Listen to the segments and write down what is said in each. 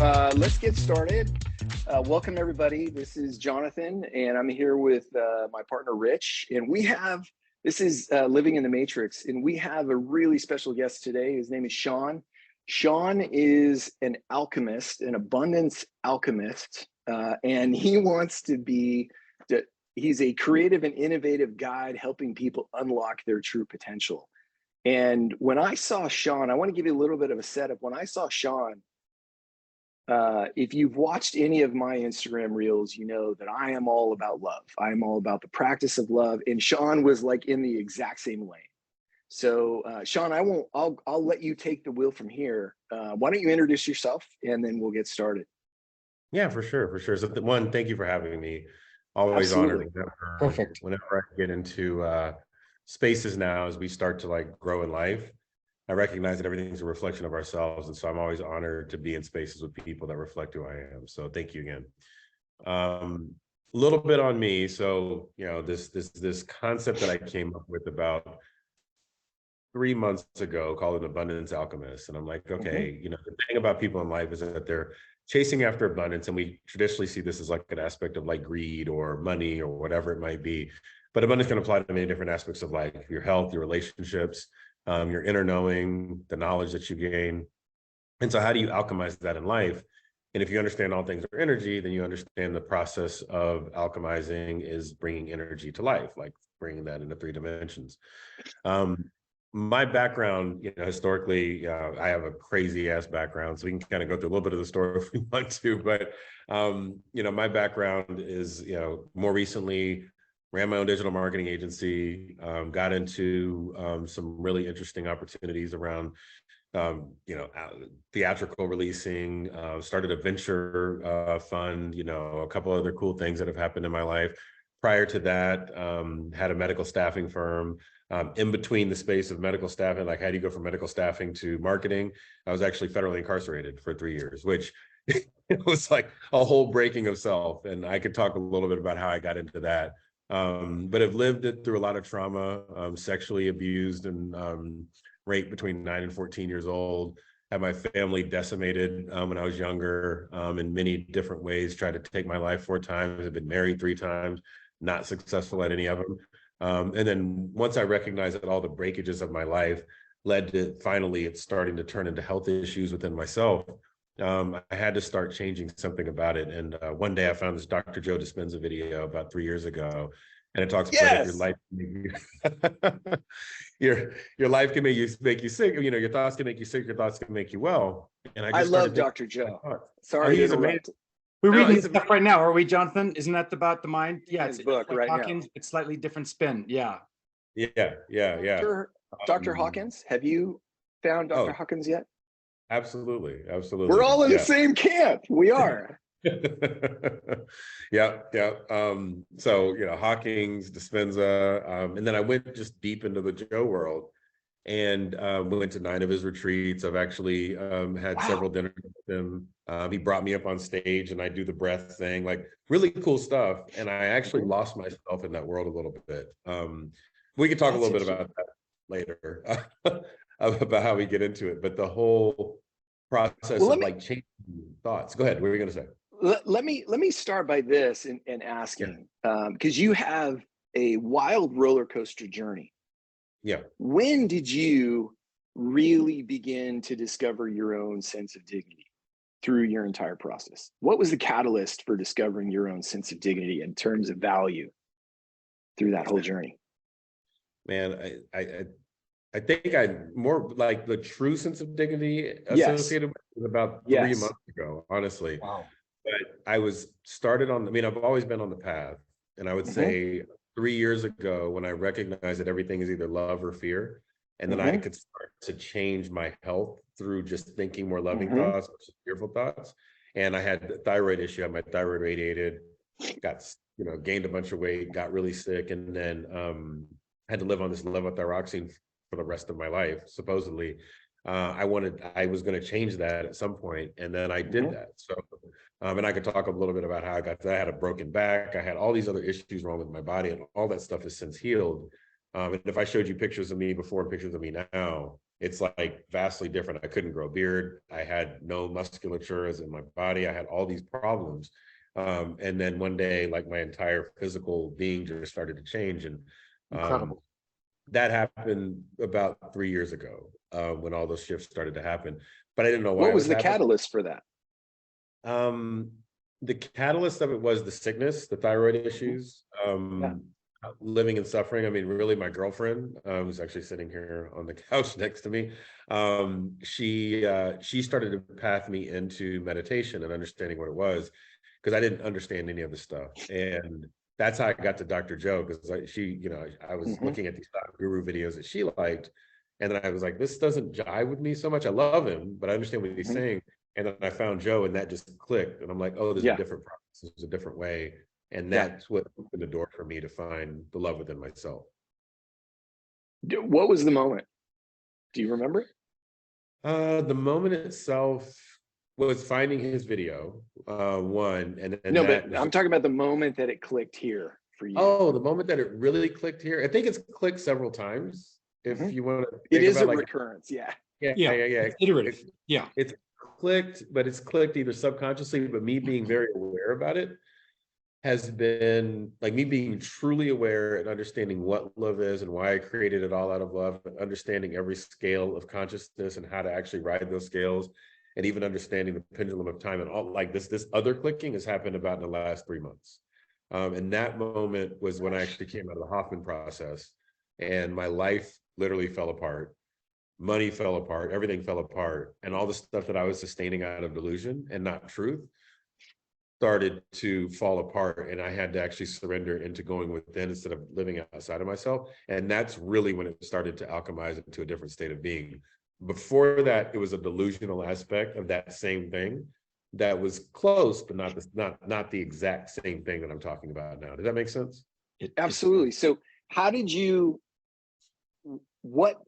Let's get started. Welcome everybody. This is Jonathan, and I'm here with my partner Rich, and this is Living in the Matrix, and we have a really special guest today. His name is Sean. Sean is an alchemist, an abundance alchemist, and he wants to be. He's a creative and innovative guide helping people unlock their true potential. And when I saw Sean, I want to give you a little bit of a setup. When I saw Sean, if you've watched any of my Instagram reels, you know that I am all about love. I am all about the practice of love. And Sean was like in the exact same lane. So Sean, I'll let you take the wheel from here. Why don't you introduce yourself and then we'll get started. Yeah, for sure. So one, thank you for having me. Always Absolutely. honored Perfect. Whenever I get into spaces now, as we start to like grow in life, I recognize that everything's a reflection of ourselves. And so I'm always honored to be in spaces with people that reflect who I am. So thank you again. A little bit on me. So, you know, this concept that I came up with about 3 months ago called an abundance alchemist. And I'm like, okay, you know, the thing about people in life is that they're chasing after abundance. And we traditionally see this as like an aspect of like greed or money or whatever it might be. But abundance can apply to many different aspects of life, your health, your relationships, your inner knowing, the knowledge that you gain. And so how do you alchemize that in life? And if you understand all things are energy, then you understand the process of alchemizing is bringing energy to life, like bringing that into 3 dimensions. My background, you know, historically, I have a crazy ass background, so we can kind of go through a little bit of the story if we want to. But, you know, my background is, you know, more recently ran my own digital marketing agency, got into some really interesting opportunities around, you know, theatrical releasing, started a venture fund, you know, a couple other cool things that have happened in my life. Prior to that, had a medical staffing firm. In between the space of medical staffing, like how do you go from medical staffing to marketing? I was actually federally incarcerated for 3 years, which it was like a whole breaking of self. And I could talk a little bit about how I got into that. But I've lived it through a lot of trauma, sexually abused and raped between 9 and 14 years old. Had my family decimated when I was younger in many different ways, tried to take my life 4 times. I've been married 3 times, not successful at any of them. And then once I recognized that all the breakages of my life led to finally it starting to turn into health issues within myself, I had to start changing something about it. And one day I found this Dr. Joe Dispenza video about 3 years ago. And it talks about if your life your life can make you sick, you know, your thoughts can make you sick, your thoughts can make you well. And I love Dr. Joe. Sorry, he's amazing. We're reading his stuff right now, are we, Jonathan? Isn't that about the mind? Yeah, it's book like right Hawkins, now. It's slightly different spin. Yeah. Dr. Hawkins, have you found Dr. Hawkins yet? Absolutely. We're all in the same camp. We are. Yeah. So, you know, Hawkings, Dispenza, and then I went just deep into the Joe world and we went to 9 of his retreats. I've actually had several dinners with him. He brought me up on stage and I do the breath thing, like really cool stuff. And I actually lost myself in that world a little bit. We could talk a little bit about that later, about how we get into it. But the whole process of like changing thoughts. Go ahead. What were you going to say? Let me start by this and asking, because you have a wild roller coaster journey. Yeah. When did you really begin to discover your own sense of dignity through your entire process? What was the catalyst for discovering your own sense of dignity in terms of value through that whole journey? Man, I think I more like the true sense of dignity associated with about 3 months ago, honestly. Wow. But I was started on, I mean, I've always been on the path. And I would say 3 years ago, when I recognized that everything is either love or fear, and then I could start to change my health through just thinking more loving thoughts versus fearful thoughts. And I had a thyroid issue, I had my thyroid radiated, got, you know, gained a bunch of weight, got really sick, and then had to live on this levothyroxine for the rest of my life, supposedly. I was going to change that at some point, and then I did that. So, and I could talk a little bit about how I got that. I had a broken back. I had all these other issues wrong with my body, and all that stuff has since healed. And if I showed you pictures of me before and pictures of me now, it's like vastly different. I couldn't grow a beard. I had no musculature as in my body. I had all these problems. And then one day, like my entire physical being just started to change. And Incredible. that happened about 3 years ago, when all those shifts started to happen. But I didn't know why What it was was the happening. catalyst for that? The catalyst of it was the sickness, the thyroid issues, Yeah. living and suffering. I mean, really, my girlfriend, who's actually sitting here on the couch next to me, she started to path me into meditation and understanding what it was, because I didn't understand any of the stuff. And that's how I got to Dr. Joe, because I was looking at these guru videos that she liked, and then I was like, this doesn't jive with me so much. I love him, but I understand what he's saying. And then I found Joe, and that just clicked. And I'm like, oh, there's a different process, there's a different way. And that's what opened the door for me to find the love within myself. What was the moment? Do you remember? The moment itself was finding his video, one, and No, but I'm talking about the moment that it clicked here for you. Oh, the moment that it really clicked here. I think it's clicked several times. If you want to, it is a recurrence. Yeah. Iterative. Yeah. It's clicked, but it's clicked either subconsciously, but me being very aware about it has been like me being truly aware and understanding what love is and why I created it all out of love, and understanding every scale of consciousness and how to actually ride those scales, and even understanding the pendulum of time and all like this other clicking has happened about in the last 3 months. And that moment was when I actually came out of the Hoffman process, and my life literally fell apart. Money fell apart, everything fell apart, and all the stuff that I was sustaining out of delusion and not truth started to fall apart. And I had to actually surrender into going within instead of living outside of myself. And that's really when it started to alchemize into a different state of being. Before that, it was a delusional aspect of that same thing that was close, but not the exact same thing that I'm talking about now. Does that make sense? Absolutely. So how did you, what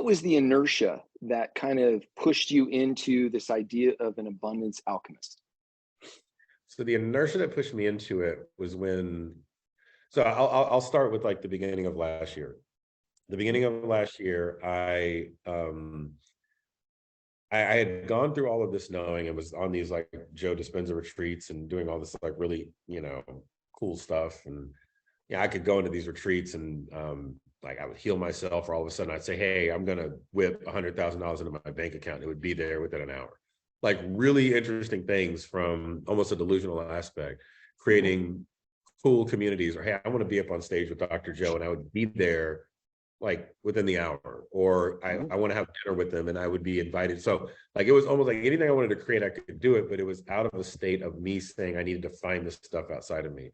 was the inertia that kind of pushed you into this idea of an abundance alchemist? So the inertia that pushed me into it was so I'll start with like the beginning of last year. The beginning of last year, I had gone through all of this knowing and was on these like Joe Dispenza retreats and doing all this like really, cool stuff. And I could go into these retreats and like I would heal myself, or all of a sudden I'd say, hey, I'm going to whip $100,000 into my bank account. And it would be there within an hour. Like really interesting things from almost a delusional aspect, creating cool communities, or hey, I want to be up on stage with Dr. Joe, and I would be there like within the hour, or I want to have dinner with them and I would be invited. So like, it was almost like anything I wanted to create, I could do it, but it was out of a state of me saying I needed to find this stuff outside of me.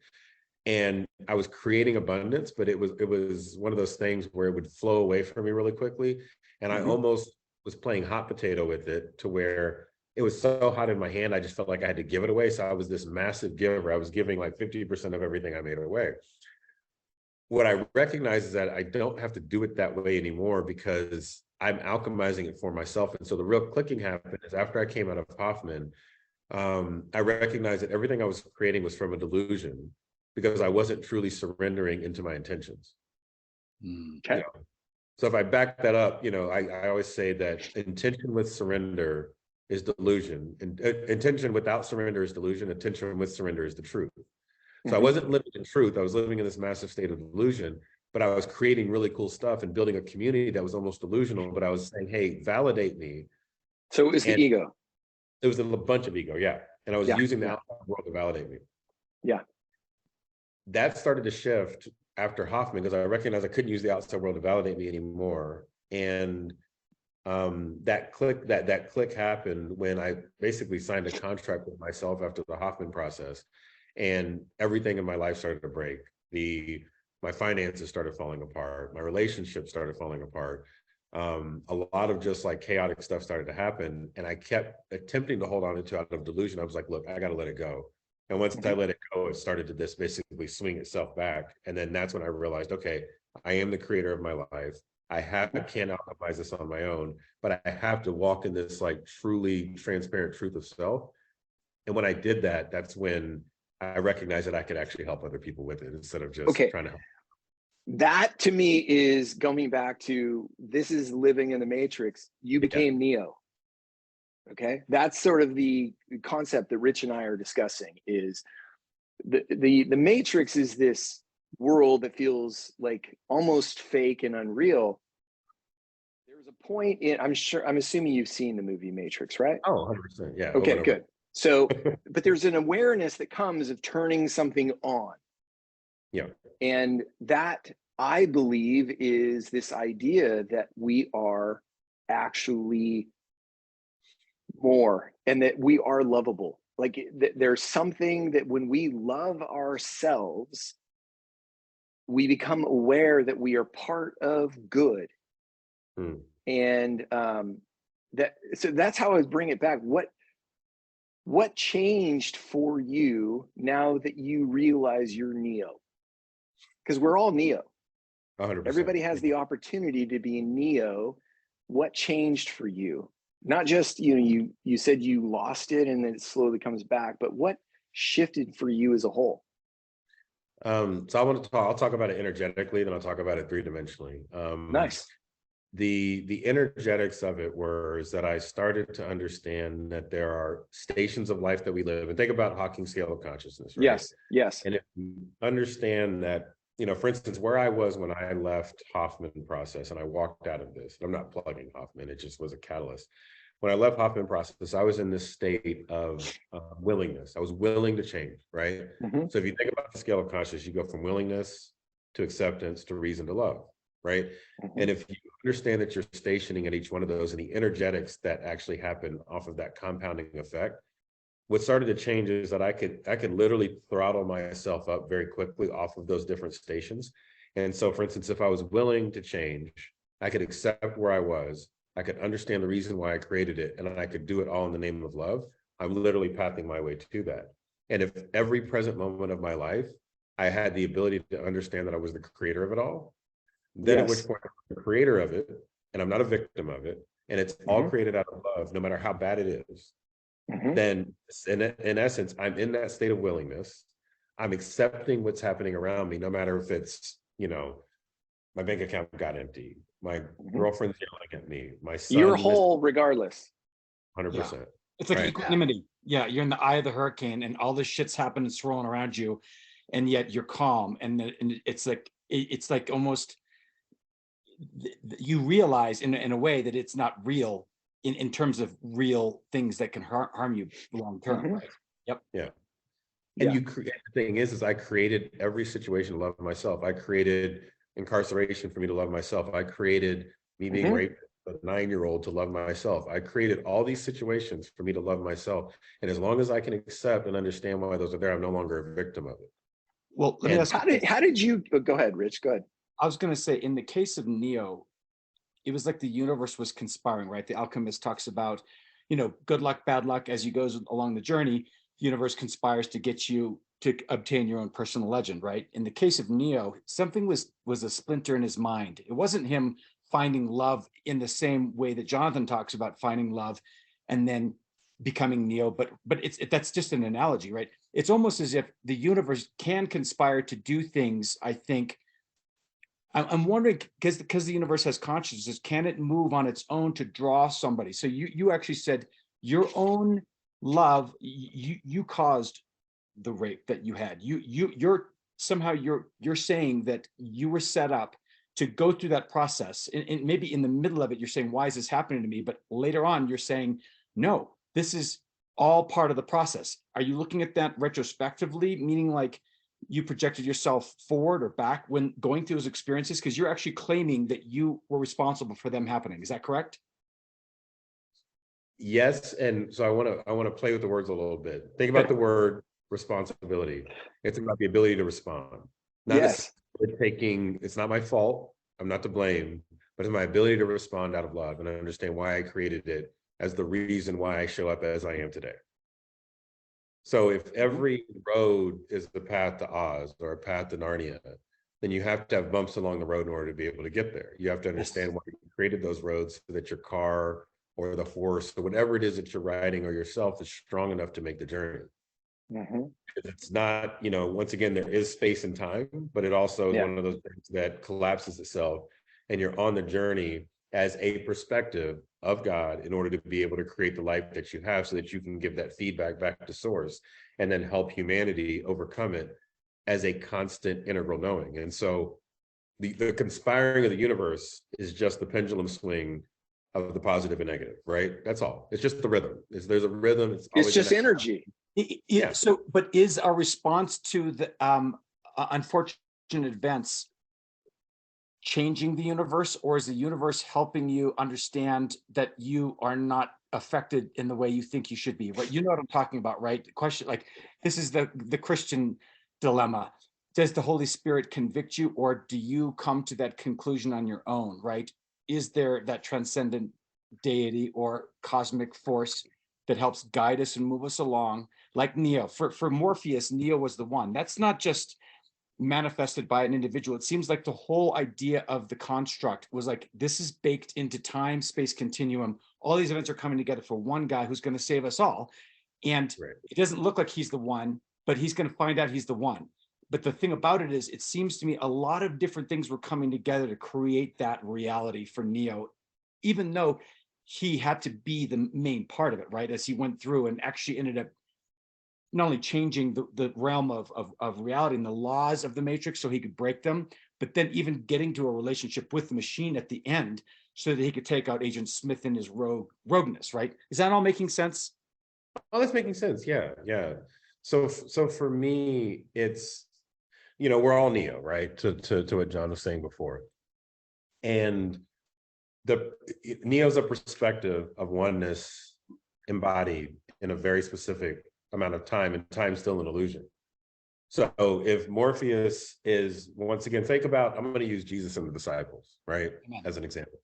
And I was creating abundance, but it was one of those things where it would flow away from me really quickly. And I almost was playing hot potato with it, to where it was so hot in my hand, I just felt like I had to give it away. So I was this massive giver. I was giving like 50% of everything I made away. What I recognize is that I don't have to do it that way anymore, because I'm alchemizing it for myself. And so the real clicking happened is after I came out of Hoffman, I recognized that everything I was creating was from a delusion, because I wasn't truly surrendering into my intentions. Okay. So if I back that up, I always say that intention with surrender is delusion, and intention without surrender is delusion. Intention with surrender is the truth. So I wasn't living in truth. I was living in this massive state of delusion, but I was creating really cool stuff and building a community that was almost delusional. But I was saying, hey, validate me. So it was the ego. It was a bunch of ego, yeah. And I was using the outside world to validate me. Yeah. That started to shift after Hoffman, because I recognized I couldn't use the outside world to validate me anymore. And that click happened when I basically signed a contract with myself after the Hoffman process. And everything in my life started to break. My finances started falling apart. My relationships started falling apart. A lot of just like chaotic stuff started to happen. And I kept attempting to hold on to out of delusion. I was like, look, I got to let it go. And once I let it go, it started to just basically swing itself back. And then that's when I realized, okay, I am the creator of my life. I can't alchemize this on my own, but I have to walk in this like truly transparent truth of self. And when I did that, that's when I recognize that I could actually help other people with it instead of just Okay. trying to help. That to me is going back to, this is living in the matrix. You became Neo. Okay. That's sort of the concept that Rich and I are discussing, is the matrix is this world that feels like almost fake and unreal. There's a point in, I'm assuming you've seen the movie Matrix, right? Oh, 100%. Yeah. Okay, good. So, but there's an awareness that comes of turning something on. Yeah. And that, I believe, is this idea that we are actually more, and that we are lovable. Like there's something that when we love ourselves, we become aware that we are part of good. And so that's how I would bring it back. What changed for you now that you realize you're Neo? Because we're all Neo. 100%. Everybody has the opportunity to be Neo. What changed for you? Not just, you said you lost it and then it slowly comes back, but what shifted for you as a whole? So I'll talk about it energetically, then I'll talk about it three-dimensionally. Nice. The energetics of it is that I started to understand that there are stations of life that we live, and think about Hawking's scale of consciousness, right? Yes. And if you understand that, for instance, where I was when I left Hoffman process and I walked out of this, I'm not plugging Hoffman, it just was a catalyst. When I left Hoffman process, I was in this state of willingness. I was willing to change, right? So if you think about the scale of consciousness, you go from willingness to acceptance to reason to love, right? And if you understand that you're stationing at each one of those and the energetics that actually happen off of that compounding effect, what started to change is that I could literally throttle myself up very quickly off of those different stations. And so, for instance, if I was willing to change, I could accept where I was, I could understand the reason why I created it, and I could do it all in the name of love. I'm literally pathing my way to that. And if every present moment of my life, I had the ability to understand that I was the creator of it all, then at which point I'm the creator of it, and I'm not a victim of it, and it's all created out of love, no matter how bad it is, then in essence, I'm in that state of willingness. I'm accepting what's happening around me, no matter if it's, my bank account got empty, my girlfriend's yelling at me, my son. You're whole regardless. 100%. It's like equanimity. Yeah, you're in the eye of the hurricane and all this shit's happening and swirling around you, and yet you're calm. And it's like almost you realize in a way that it's not real in terms of real things that can harm you long term. Right? Yep. Yeah. And the thing is I created every situation to love myself. I created incarceration for me to love myself. I created me being raped as a 9-year-old to love myself. I created all these situations for me to love myself. And as long as I can accept and understand why those are there, I'm no longer a victim of it. Well, let me ask how did you go ahead, Rich? Go ahead. I was going to say, in the case of Neo, it was like the universe was conspiring, right? The alchemist talks about, good luck, bad luck. As you go along the journey, the universe conspires to get you to obtain your own personal legend, right? In the case of Neo, something was a splinter in his mind. It wasn't him finding love in the same way that Jonathan talks about finding love and then becoming Neo, but that's just an analogy, right? It's almost as if the universe can conspire to do things, I think. I'm wondering, because the universe has consciousness, can it move on its own to draw somebody? So you actually said your own love, you caused the rape that you had. You're somehow you're saying that you were set up to go through that process, and maybe in the middle of it, you're saying, why is this happening to me? But later on, you're saying, no, this is all part of the process. Are you looking at that retrospectively, meaning like you projected yourself forward or back when going through those experiences? Because you're actually claiming that you were responsible for them happening. Is that correct? Yes. And so I want to play with the words a little bit. Think about the word responsibility. It's about the ability to respond. Not it's not my fault. I'm not to blame, but it's my ability to respond out of love and understand why I created it as the reason why I show up as I am today. So if every road is the path to Oz or a path to Narnia, then you have to have bumps along the road in order to be able to get there. You have to understand why you created those roads so that your car or the horse or whatever it is that you're riding or yourself is strong enough to make the journey. Mhm. It's not, once again, there is space and time, but it also is Yeah. one of those things that collapses itself, and you're on the journey as a perspective of God in order to be able to create the life that you have so that you can give that feedback back to source and then help humanity overcome it as a constant integral knowing. And so the conspiring of the universe is just the pendulum swing of the positive and negative, right? That's all. It's just the rhythm. There's a rhythm. It's It's always in just that. energy. Yeah. So, but is our response to the unfortunate events changing the universe, or is the universe helping you understand that you are not affected in the way you think you should be? Right? You know what I'm talking about, right? The question, like, this is the Christian dilemma. Does the Holy Spirit convict you, or do you come to that conclusion on your own, right? Is there that transcendent deity or cosmic force that helps guide us and move us along? Like Neo, for Morpheus, Neo was the one. That's not just manifested by an individual. It seems like the whole idea of the construct was like, this is baked into time, space continuum. All these events are coming together for one guy who's going to save us all. And Right. it doesn't look like he's the one, but he's going to find out he's the one. But the thing about it is, it seems to me a lot of different things were coming together to create that reality for Neo, even though he had to be the main part of it, right? As he went through and actually ended up not only changing the realm of reality and the laws of the matrix so he could break them, but then even getting to a relationship with the machine at the end so that he could take out Agent Smith in his rogueness, right? Is that all making sense? Oh, that's making sense. Yeah, yeah. So for me, it's, we're all Neo, right? To what John was saying before. And Neo's a perspective of oneness embodied in a very specific amount of time, and time's still an illusion. So if Morpheus is, once again, I'm going to use Jesus and the disciples, right? Amen. As an example.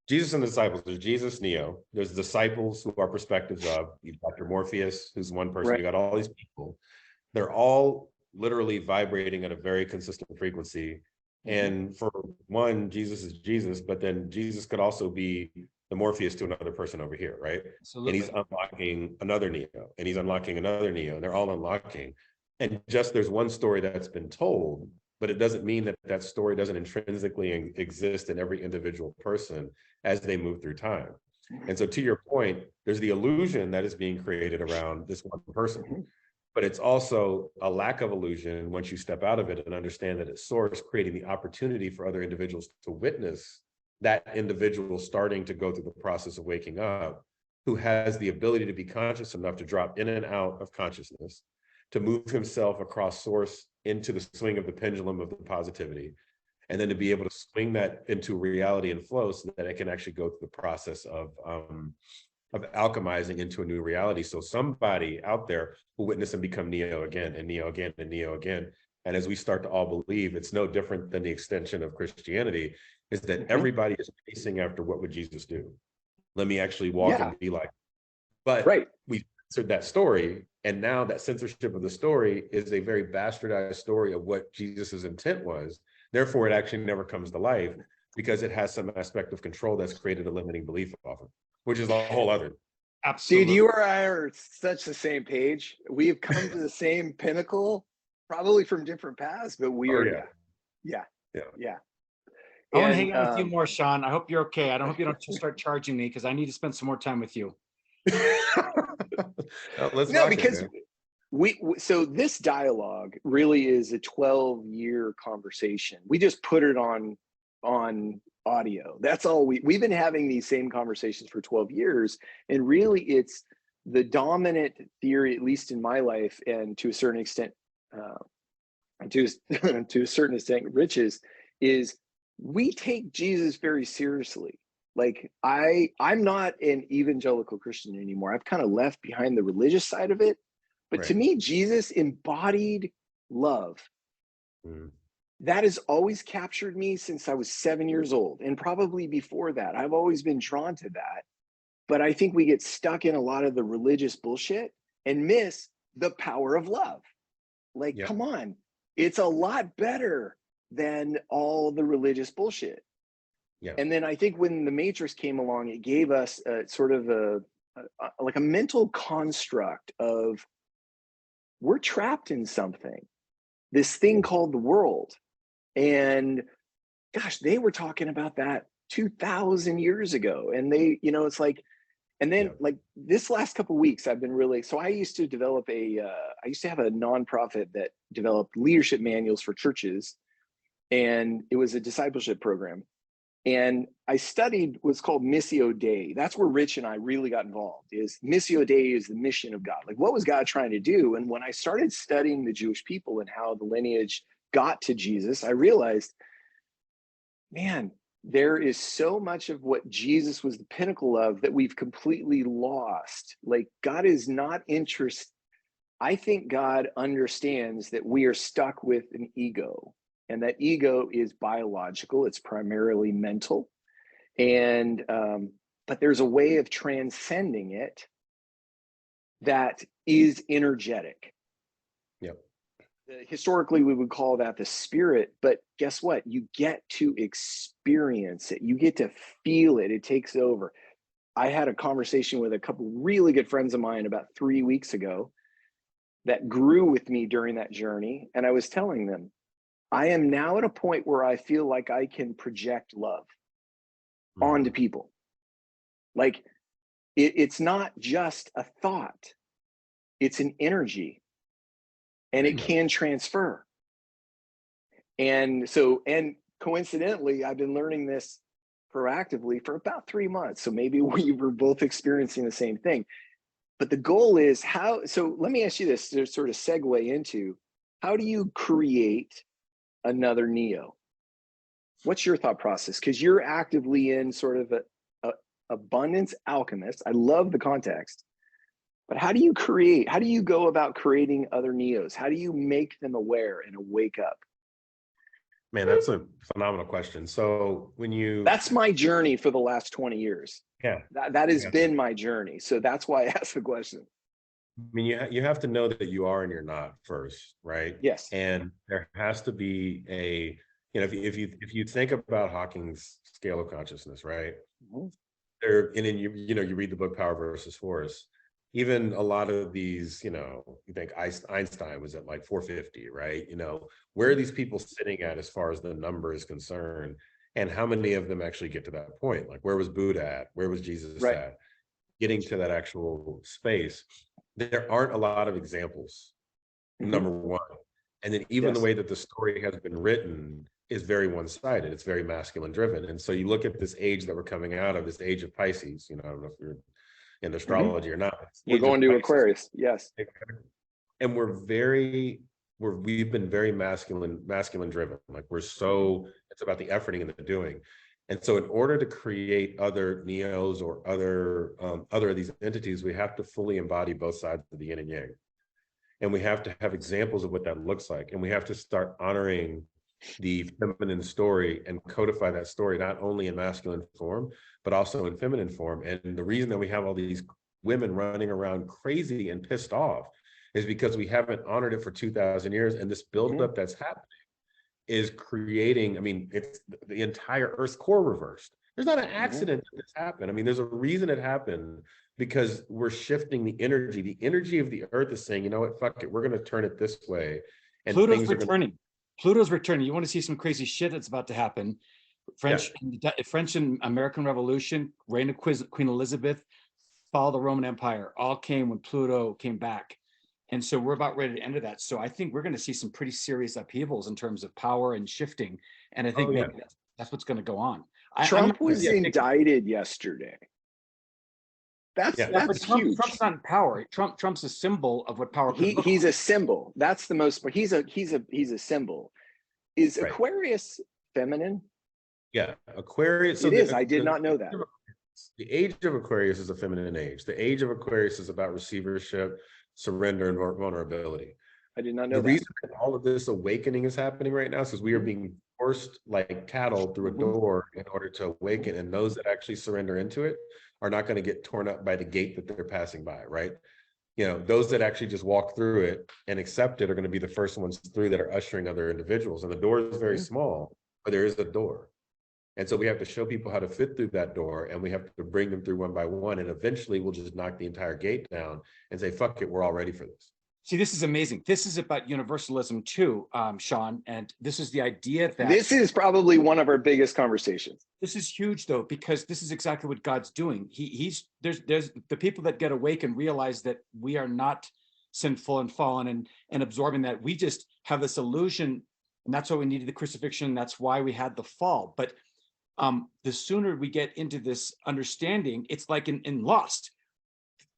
Jesus and the disciples, there's Jesus, Neo, there's disciples who are perspectives of, you've got your Morpheus, who's one person, Right. you got all these people. They're all literally vibrating at a very consistent frequency. And for one, Jesus is Jesus, but then Jesus could also be the Morpheus to another person over here, right? Absolutely. And he's unlocking another Neo, and he's unlocking another Neo, and they're all unlocking. And just there's one story that's been told, but it doesn't mean that that story doesn't intrinsically exist in every individual person as they move through time. And so to your point, there's the illusion that is being created around this one person. But it's also a lack of illusion once you step out of it and understand that it's source, creating the opportunity for other individuals to witness that individual starting to go through the process of waking up, who has the ability to be conscious enough to drop in and out of consciousness, to move himself across source into the swing of the pendulum of the positivity, and then to be able to swing that into reality and flow so that it can actually go through the process of alchemizing into a new reality. So somebody out there will witness and become Neo again and Neo again and Neo again. And as we start to all believe, it's no different than the extension of Christianity, is that everybody is chasing after, what would Jesus do? Let me actually walk and be like. But we censored that story, and now that censorship of the story is a very bastardized story of what Jesus's intent was. Therefore, it actually never comes to life because it has some aspect of control that's created a limiting belief off of, which is a whole other. Absolutely. Dude, you or I are such the same page. We have come to the same pinnacle, probably from different paths, but we are, yeah. I want to hang out with you more, Sean. I hope you're okay. I don't hope you don't start charging me, because I need to spend some more time with you. No, because so this dialogue really is a 12-year conversation. We just put it on audio. That's all. We've been having these same conversations for 12 years, and really it's the dominant theory, at least in my life, and to a certain extent to a certain extent Rich's, is we take Jesus very seriously. Like I'm not an evangelical Christian anymore. I've kind of left behind the religious side of it, but to me, Jesus embodied love. That has always captured me since I was 7 years old, and probably before that. I've always been drawn to that. But I think we get stuck in a lot of the religious bullshit and miss the power of love. Like, come on, it's a lot better than all the religious bullshit. And then I think when the Matrix came along, it gave us a sort of like a mental construct of we're trapped in something, this thing called the world. And gosh, they were talking about that 2000 years ago. And they, you know, it's like, and then like this last couple of weeks, I've been really, so I used to develop I used to have a nonprofit that developed leadership manuals for churches. And it was a discipleship program. And I studied what's called Missio Dei. That's where Rich and I really got involved. Is Missio Dei is the mission of God. Like, what was God trying to do? And when I started studying the Jewish people and how the lineage got to Jesus, I realized, man, there is so much of what Jesus was the pinnacle of that we've completely lost. Like, God is not interested. I think God understands that we are stuck with an ego, and that ego is biological. It's primarily mental. And, but there's a way of transcending it that is energetic. Yep. Historically, we would call that the spirit, but guess what? You get to experience it. You get to feel it. It takes over. I had a conversation with a couple really good friends of mine about 3 weeks ago that grew with me during that journey. And I was telling them, I am now at a point where I feel like I can project love onto people. Like it's not just a thought, it's an energy, and it can transfer. And so, and coincidentally, I've been learning this proactively for about 3 months. So maybe we were both experiencing the same thing. But the goal is how, so let me ask you this to sort of segue into, how do you create another Neo? What's your thought process? Because you're actively in sort of a abundance alchemist. I love the context, but how do you create, how do you go about creating other Neos? How do you make them aware and wake up? Man, that's a phenomenal question. So when you, that's my journey for the last 20 years. Yeah, that has been my journey. So that's why I asked the question. I mean, you have to know that you are and you're not first, right? Yes. And there has to be a, you know, if you think about Hawking's scale of consciousness, right? Mm-hmm. There, and then you know, you read the book Power versus Force. Even a lot of these, you know, you think Einstein was at like 450, right? You know, where are these people sitting at as far as the number is concerned? And how many of them actually get to that point? Like, where was Buddha at? Where was Jesus at? Getting to that actual space. There aren't a lot of examples, number one. And then even the way that the story has been written is very one-sided. It's very masculine driven. And so you look at this age that we're coming out of, this age of Pisces, you know, I don't know if you're in astrology or not. We're going to Aquarius, yes. And we've been very masculine driven. Like it's about the efforting and the doing. And so in order to create other Neos or other of these entities, we have to fully embody both sides of the yin and yang. And we have to have examples of what that looks like. And we have to start honoring the feminine story and codify that story, not only in masculine form, but also in feminine form. And the reason that we have all these women running around crazy and pissed off is because we haven't honored it for 2000 years. And this buildup that's happening is creating, I mean, it's the entire Earth's core reversed. There's not an accident that this happened. I mean, there's a reason it happened, because we're shifting the energy. The energy of the Earth is saying, you know what, fuck it, we're going to turn it this way. And Pluto's returning. Pluto's returning. You want to see some crazy shit that's about to happen. French and American Revolution, reign of Queen Elizabeth, fall of the Roman Empire, all came when Pluto came back. And so we're about ready to enter that. So I think we're going to see some pretty serious upheavals in terms of power and shifting. And I think maybe that's what's going to go on. Trump was indicted yesterday. That's huge. Trump's not in power. Trump's a symbol of what power. He's a symbol. That's the most. He's a symbol. Is Aquarius feminine? Yeah, Aquarius. So it is. I did not know that. The age of Aquarius is a feminine age. The age of Aquarius is about receivership, surrender, and vulnerability. I did not know the that. reason that all of this awakening is happening right now is because we are being forced like cattle through a door in order to awaken, and those that actually surrender into it are not going to get torn up by the gate that they're passing by, right? You know, those that actually just walk through it and accept it are going to be the first ones through that are ushering other individuals. And the door is very small, but there is a door. And so we have to show people how to fit through that door, and we have to bring them through one by one. And eventually we'll just knock the entire gate down and say, fuck it, we're all ready for this. See, this is amazing. This is about universalism too, Sean. And this is the idea that This is probably one of our biggest conversations. this is huge though, because this is exactly what God's doing. There's the people that get awake and realize that we are not sinful and fallen and absorbing that. We just have this illusion, and that's why we needed the crucifixion. That's why we had the fall. But the sooner we get into this understanding, it's like in Lost.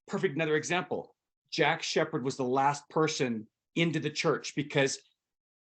Perfect another example. Jack Shepherd was the last person into the church because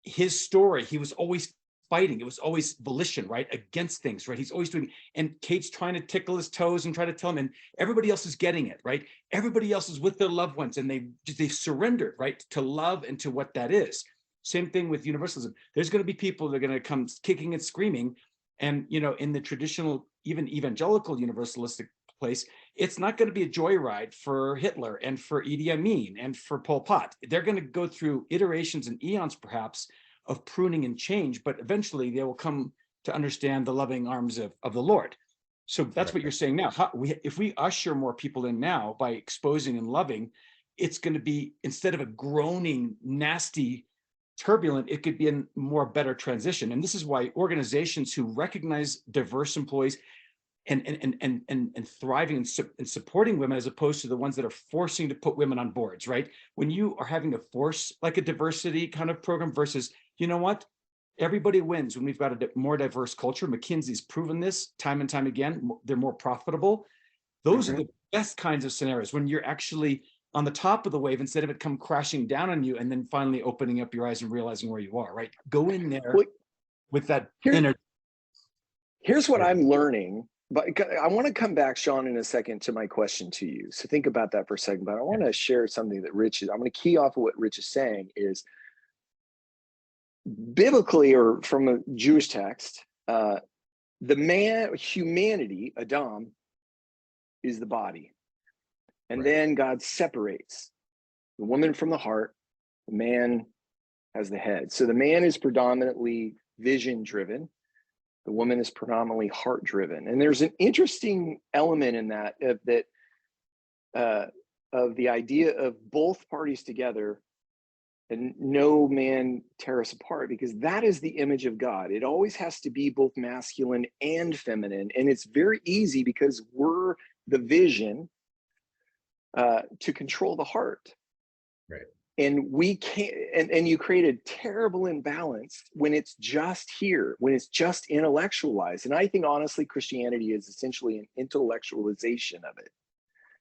his story, he was always fighting. It was always volition, right? Against things, right? He's always doing, and Kate's trying to tickle his toes and try to tell him, and everybody else is getting it, right? Everybody else is with their loved ones and they've surrendered, right? To love and to what that is. Same thing with universalism. There's going to be people that are going to come kicking and screaming. And, you know, in the traditional, even evangelical universalistic place, it's not going to be a joyride for Hitler and for Idi Amin and for Pol Pot. They're going to go through iterations and eons, perhaps, of pruning and change, but eventually they will come to understand the loving arms of the Lord. So that's what you're saying now. If we usher more people in now by exposing and loving, it's going to be, instead of a groaning, nasty, turbulent, it could be a more better transition. And this is why organizations who recognize diverse employees and thriving and supporting women, as opposed to the ones that are forcing to put women on boards, right? When you are having to force like a diversity kind of program versus, you know what, everybody wins when we've got a more diverse culture. McKinsey's proven this time and time again. They're more profitable. Those are the best kinds of scenarios, when you're actually on the top of the wave instead of it come crashing down on you and then finally opening up your eyes and realizing where you are, right? Go in there with that energy. Here's what I'm learning. But I want to come back, Sean, in a second to my question to you. So think about that for a second. But I want to share something that Rich is, I'm going to key off of what Rich is saying is, biblically, or from a Jewish text, the man, humanity, Adam, is the body. And then God separates the woman from the heart, the man has the head. So the man is predominantly vision driven. The woman is predominantly heart driven. And there's an interesting element in that, of the idea of both parties together and no man tear us apart, because that is the image of God. It always has to be both masculine and feminine. And it's very easy because we're the vision to control the heart. Right. And we can't, and you create a terrible imbalance when it's just here, when it's just intellectualized. And I think honestly, Christianity is essentially an intellectualization of it.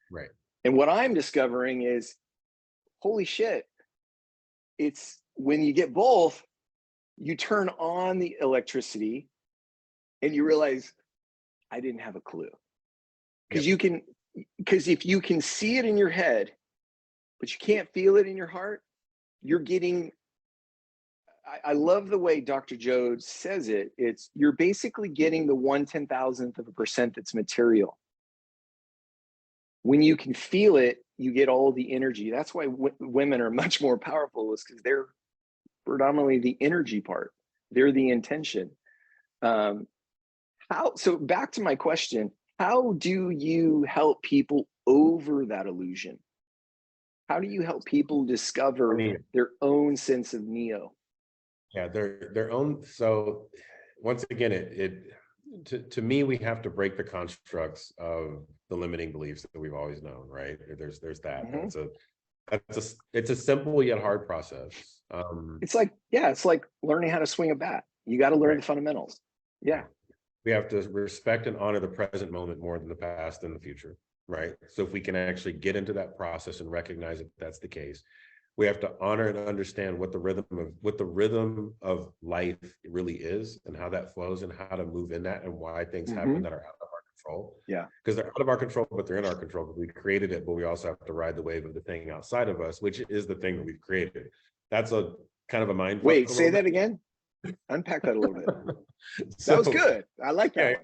Right. And what I'm discovering is, holy shit, it's when you get both, you turn on the electricity and you realize, I didn't have a clue. Because if you can see it in your head, but you can't feel it in your heart, you're getting, I love the way Dr. Joad says it. You're basically getting the 1/10,000% that's material. When you can feel it, you get all the energy. That's why women are much more powerful, is because they're predominantly the energy part. They're the intention. So back to my question, how do you help people over that illusion? How do you help people discover their own sense of Neo? Yeah, their own. So once again, to me, we have to break the constructs of the limiting beliefs that we've always known, right? There's that. It's a simple yet hard process. It's like learning how to swing a bat. You got to learn the fundamentals. Yeah. We have to respect and honor the present moment more than the past and the future. Right. So if we can actually get into that process and recognize that that's the case, we have to honor and understand what the rhythm of life really is and how that flows and how to move in that and why things happen that are out of our control. Yeah. Because they're out of our control, but they're in our control because we created it, but we also have to ride the wave of the thing outside of us, which is the thing that we've created. That's a kind of a mind. Wait, say that again. Unpack that a little bit. That was good. I like that.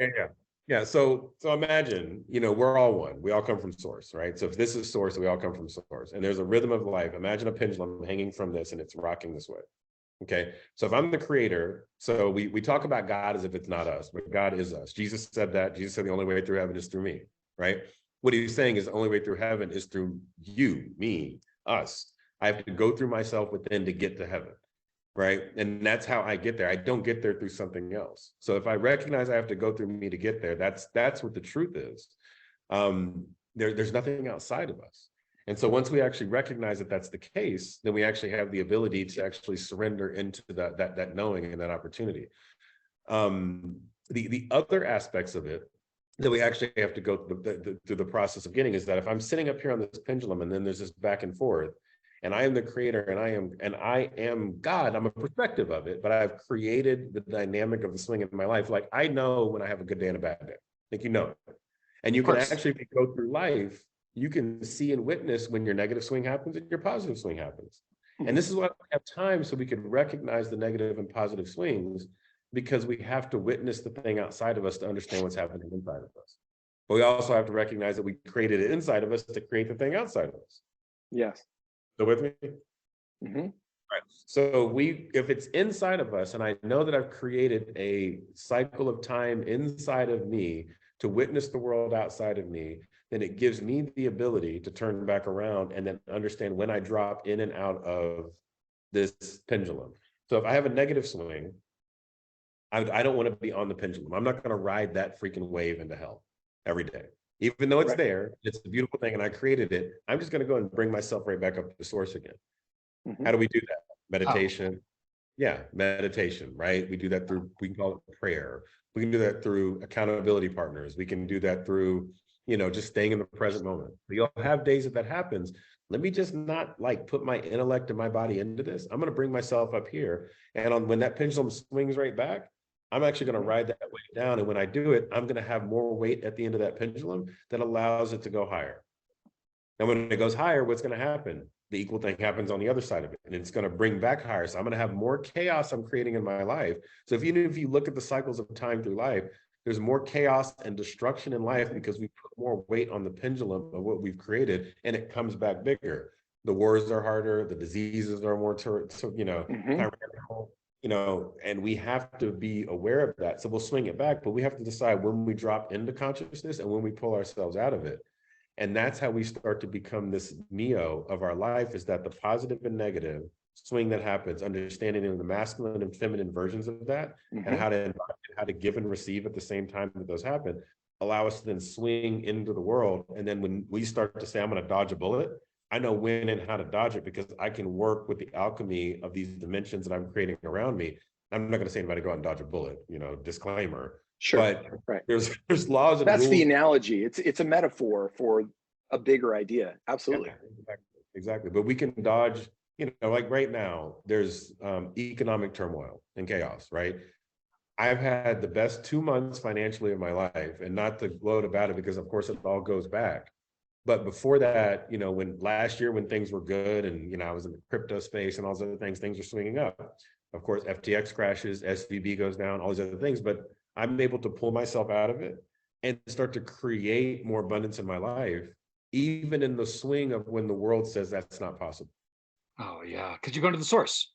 Yeah. So imagine, we're all one. We all come from source, right? So if this is source, we all come from source. And there's a rhythm of life. Imagine a pendulum hanging from this and it's rocking this way. Okay. So if I'm the creator, so we talk about God as if it's not us, but God is us. Jesus said that. Jesus said the only way through heaven is through me, right? What he's saying is the only way through heaven is through you, me, us. I have to go through myself within to get to heaven, right? And that's how I get there. I don't get there through something else. So if I recognize I have to go through me to get there, that's what the truth is. There's nothing outside of us. And so once we actually recognize that that's the case, then we actually have the ability to actually surrender into that knowing and that opportunity. The other aspects of it that we actually have to go through the process of getting is that if I'm sitting up here on this pendulum and then there's this back and forth, and I am the creator and I am God, I'm a perspective of it, but I've created the dynamic of the swing in my life. Like I know when I have a good day and a bad day. I think you know it. And you can actually go through life, you can see and witness when your negative swing happens and your positive swing happens. And this is why we have time so we can recognize the negative and positive swings, because we have to witness the thing outside of us to understand what's happening inside of us. But we also have to recognize that we created it inside of us to create the thing outside of us. Yes. So with me? Mm-hmm. Right. So if it's inside of us, and I know that I've created a cycle of time inside of me to witness the world outside of me, then it gives me the ability to turn back around and then understand when I drop in and out of this pendulum. So if I have a negative swing, I don't want to be on the pendulum. I'm not going to ride that freaking wave into hell every day. Even though it's there, it's a beautiful thing and I created it, I'm just going to go and bring myself right back up to the source again. Mm-hmm. How do we do that? Meditation. Yeah, meditation, right? We do that through, we can call it prayer. We can do that through accountability partners. We can do that through, just staying in the present moment. You'll have days that happens. Let me just not like put my intellect and my body into this. I'm going to bring myself up here. And when that pendulum swings right back, I'm actually going to ride that weight down. And when I do it, I'm going to have more weight at the end of that pendulum that allows it to go higher. And when it goes higher, what's going to happen? The equal thing happens on the other side of it, and it's going to bring back higher. So I'm going to have more chaos I'm creating in my life. So if you look at the cycles of time through life, there's more chaos and destruction in life because we put more weight on the pendulum of what we've created, and it comes back bigger. The wars are harder, the diseases are more, tyrannical, and we have to be aware of that. So we'll swing it back, but we have to decide when we drop into consciousness and when we pull ourselves out of it. And that's how we start to become this Neo of our life, is that the positive and negative swing that happens, understanding the masculine and feminine versions of that, and how to give and receive at the same time that those happen, allow us to then swing into the world. And then when we start to say, I'm going to dodge a bullet, I know when and how to dodge it because I can work with the alchemy of these dimensions that I'm creating around me. I'm not going to say anybody go out and dodge a bullet, disclaimer. Sure. But there's laws and that's rules. The analogy. It's a metaphor for a bigger idea. Absolutely. Yeah, exactly. But we can dodge, like right now, there's economic turmoil and chaos, right? I've had the best 2 months financially of my life, and not to gloat about it because of course it all goes back. But before that, when last year when things were good and, I was in the crypto space and all those other things were swinging up. Of course, FTX crashes, SVB goes down, all these other things, but I'm able to pull myself out of it and start to create more abundance in my life, even in the swing of when the world says that's not possible. Oh yeah, because you're going to the source.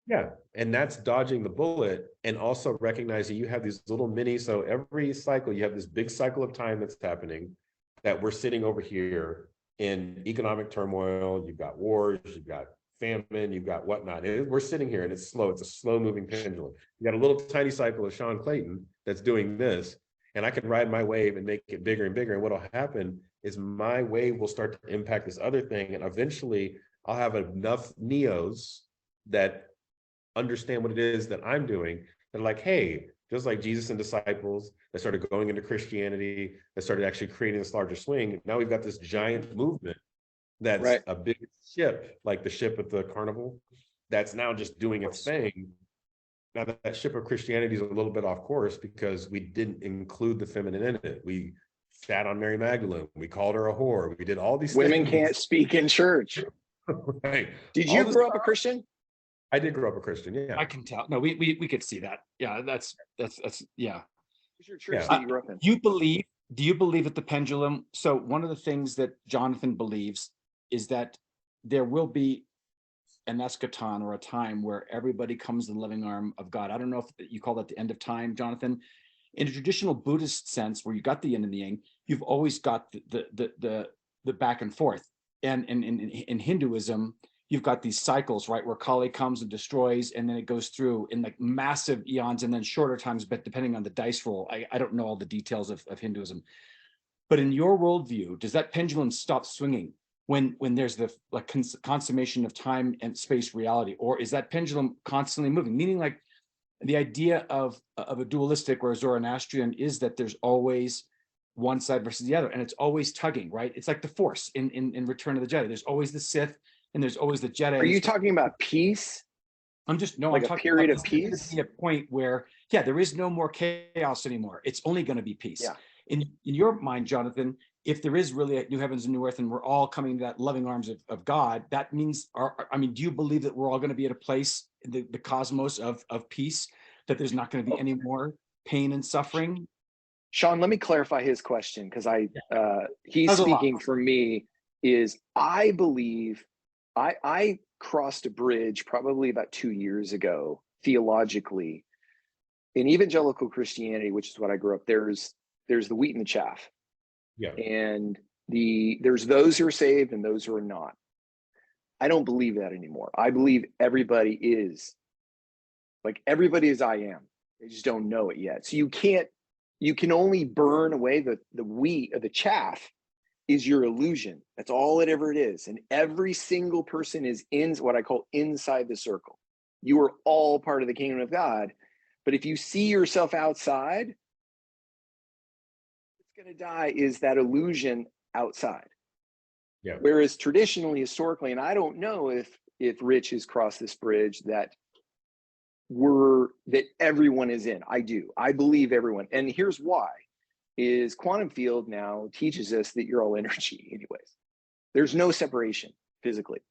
Yeah, and that's dodging the bullet, and also recognizing you have these little so every cycle, you have this big cycle of time that's happening, that we're sitting over here in economic turmoil, you've got wars, you've got famine, you've got whatnot. We're sitting here and it's slow. It's a slow moving pendulum. You got a little tiny cycle of Sean Clayton that's doing this, and I can ride my wave and make it bigger and bigger. And what'll happen is my wave will start to impact this other thing. And eventually I'll have enough Neos that understand what it is that I'm doing. They're like, hey, just like Jesus and disciples that started going into Christianity, that started actually creating this larger swing. Now we've got this giant movement that's a big ship, like the ship at the carnival, that's now just doing its thing. Now that ship of Christianity is a little bit off course because we didn't include the feminine in it. We sat on Mary Magdalene. We called her a whore. We did all these Women things. Can't speak in church. Right. Did you grow up a Christian? I did grow up a Christian. Yeah. I can tell. No, we could see that. Yeah, that's yeah. What's your church that you grew up in? Do you believe that the pendulum? So one of the things that Jonathan believes is that there will be an eschaton, or a time where everybody comes in the living arm of God. I don't know if you call that the end of time, Jonathan. In a traditional Buddhist sense, where you got the yin and the yang, you've always got the back and forth. And in Hinduism, you've got these cycles, right, where Kali comes and destroys, and then it goes through in like massive eons and then shorter times, but depending on the dice roll. I don't know all the details of Hinduism. But in your worldview, does that pendulum stop swinging when there's the like consummation of time and space reality? Or is that pendulum constantly moving? Meaning like the idea of a dualistic or a Zoroastrian is that there's always one side versus the other, and it's always tugging, right? It's like the Force in Return of the Jedi. There's always the Sith and there's always the Jedi. Are you talking about peace? I'm just, no, like I'm a talking period about of peace? a point where, yeah, there is no more chaos anymore. It's only going to be peace. Yeah. In your mind, Jonathan, if there is really a new heavens and new earth and we're all coming to that loving arms of God, that means, I mean, do you believe that we're all going to be at a place in the cosmos of peace, that there's not going to be any more pain and suffering? Sean, let me clarify his question, because he's That's a lot. speaking for me. Is I believe I crossed a bridge probably about 2 years ago theologically in evangelical Christianity, which is what I grew up. There's the wheat and the chaff. Yeah. And there's those who are saved and those who are not. I don't believe that anymore. I believe everybody is I am. They just don't know it yet. So you can only burn away the wheat of the chaff is your illusion. That's all it ever is. And every single person is in what I call inside the circle. You are all part of the kingdom of God. But if you see yourself outside, what's going to die is that illusion outside. Yeah. Whereas traditionally, historically, and I don't know if Rich has crossed this bridge, that everyone is in. I do. I believe everyone. And here's why. Is quantum field now teaches us that you're all energy anyways. There's no separation physically.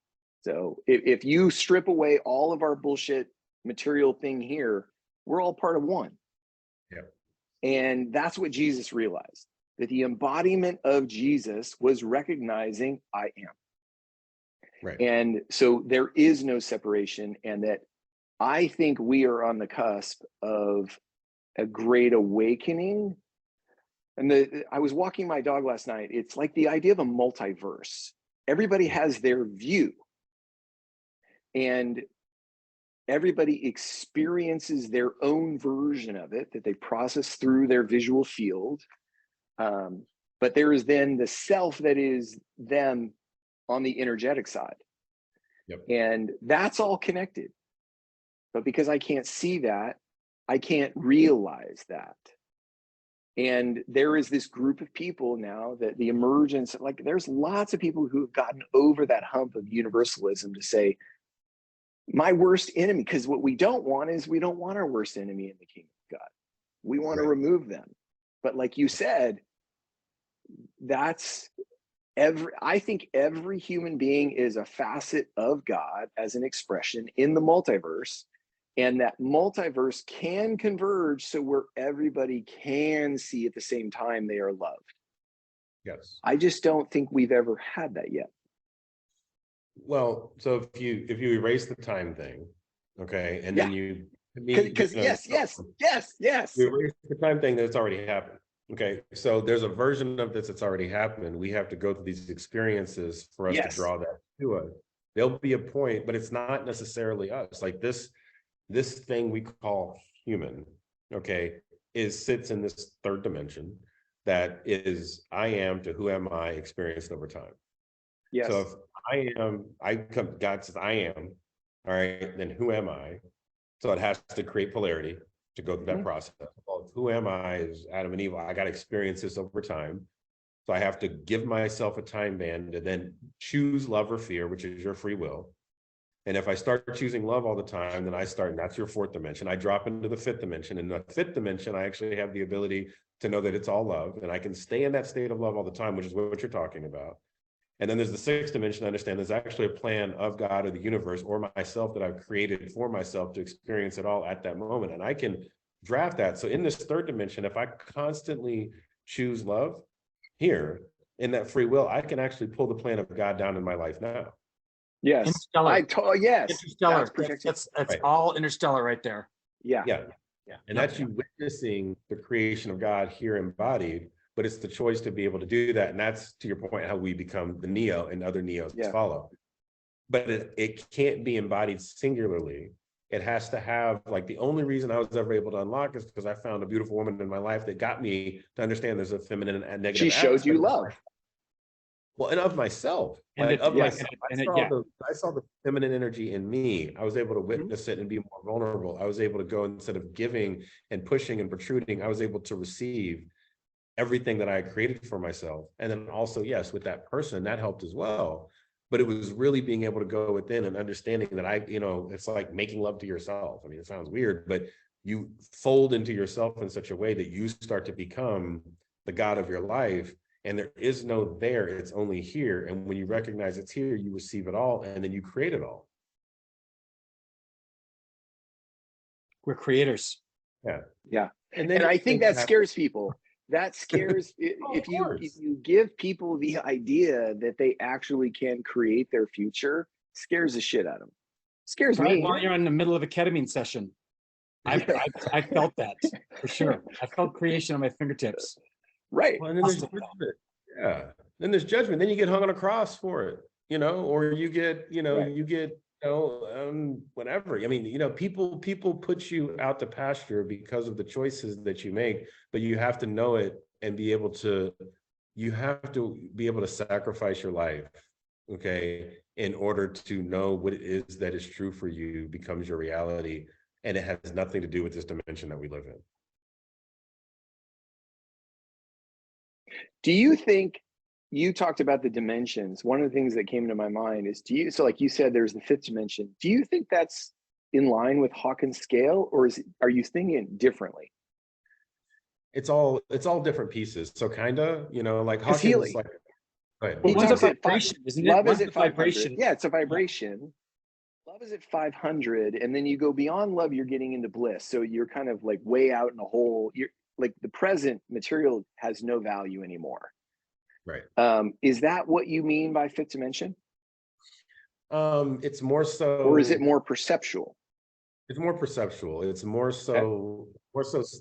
So if you strip away all of our bullshit material thing here, we're all part of one. Yeah. And that's what Jesus realized, that the embodiment of Jesus was recognizing I am. Right. And so there is no separation, and that I think we are on the cusp of a great awakening. And I was walking my dog last night. It's like the idea of a multiverse. Everybody has their view, and everybody experiences their own version of it that they process through their visual field. But there is then the self that is them on the energetic side. Yep. And that's all connected. But because I can't see that, I can't realize that. And there is this group of people now that the emergence, like there's lots of people who have gotten over that hump of universalism to say, my worst enemy, because what we don't want is we don't want our worst enemy in the kingdom of God. We want to remove them. But like you said, I think every human being is a facet of God as an expression in the multiverse. And that multiverse can converge so where everybody can see at the same time they are loved. Yes. I just don't think we've ever had that yet. Well, so if you erase the time thing, okay, and then you because yes. You erase the time thing that's already happened. Okay, so there's a version of this that's already happened. We have to go through these experiences for us to draw that to us. There'll be a point, but it's not necessarily us. Like this thing we call human, okay, sits in this third dimension that is I am to who am I experienced over time. Yes. So if God says I am, all right, then who am I? So it has to create polarity to go through that process. Well, who am I is Adam and Eve. I got to experience this over time. So I have to give myself a time band to then choose love or fear, which is your free will. And if I start choosing love all the time, then and that's your fourth dimension. I drop into the fifth dimension. In the fifth dimension, I actually have the ability to know that it's all love. And I can stay in that state of love all the time, which is what you're talking about. And then there's the sixth dimension. I understand there's actually a plan of God or the universe or myself that I've created for myself to experience it all at that moment. And I can draft that. So in this third dimension, if I constantly choose love here in that free will, I can actually pull the plan of God down in my life now. Yes. Interstellar. Yes. Interstellar. That's right. All interstellar right there. Yeah. And that's you witnessing the creation of God here embodied, but it's the choice to be able to do that. And that's, to your point, how we become the Neo and other Neos follow. but it can't be embodied singularly. It has to have, like, the only reason I was ever able to unlock is because I found a beautiful woman in my life that got me to understand there's a feminine and negative She showed you aspect. love. Well, and of myself, And like it, of yeah, myself. and it, I saw the feminine energy in me. I was able to witness it and be more vulnerable. I was able to go, instead of giving and pushing and protruding, I was able to receive everything that I created for myself. And then also, yes, with that person, that helped as well. But it was really being able to go within and understanding that it's like making love to yourself. I mean, it sounds weird, but you fold into yourself in such a way that you start to become the God of your life. And there is no there, it's only here. And when you recognize it's here, you receive it all, and then you create it all. we're creators. Yeah. Yeah. And And then I think that scares people. That scares, Oh, if you give people the idea that they actually can create their future, scares the shit out of them. Scares Right me. while you're in the middle of a ketamine session. I felt that for sure. I felt creation on my fingertips. Right. Well, and then there's judgment. Yeah. Then there's judgment. Then you get hung on a cross for it, or you get, Right. whatever. I mean, people put you out to pasture because of the choices that you make, but you have to know it and you have to be able to sacrifice your life, okay, in order to know what it is that is true for you becomes your reality. And it has nothing to do with this dimension that we live in. Do you think, you talked about the dimensions? One of the things that came to my mind is, so like you said, there's the fifth dimension. Do you think that's in line with Hawkins scale, or are you thinking it differently? It's all different pieces. So like Because Hawkins, like, go ahead. he One's a talks at vibration, isn't it? love One's is a at 500. vibration. Yeah, it's a vibration. Love is at 500, and then you go beyond love, you're getting into bliss. So you're kind of like way out in a hole. You're like, the present material has no value anymore. Right. Is that what you mean by fifth dimension? It's more so, or is it more perceptual? It's more perceptual. It's more so,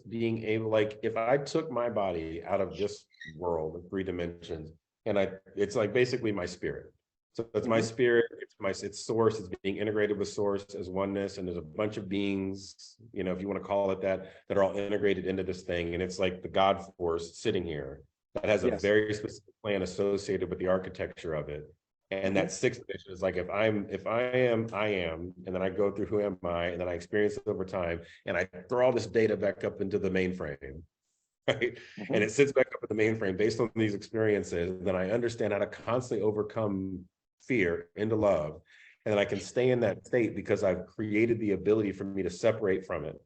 being able, like, if I took my body out of this world of 3 dimensions, and it's like basically my spirit. So it's my spirit, it's source, it's being integrated with source as oneness. And there's a bunch of beings, if you want to call it that are all integrated into this thing. And it's like the God force sitting here that has a very specific plan associated with the architecture of it. And that 6th dimension is like, if I am, and then I go through who am I, and then I experience it over time, and I throw all this data back up into the mainframe, right? And it sits back up in the mainframe based on these experiences. Then I understand how to constantly overcome fear into love. And then I can stay in that state because I've created the ability for me to separate from it.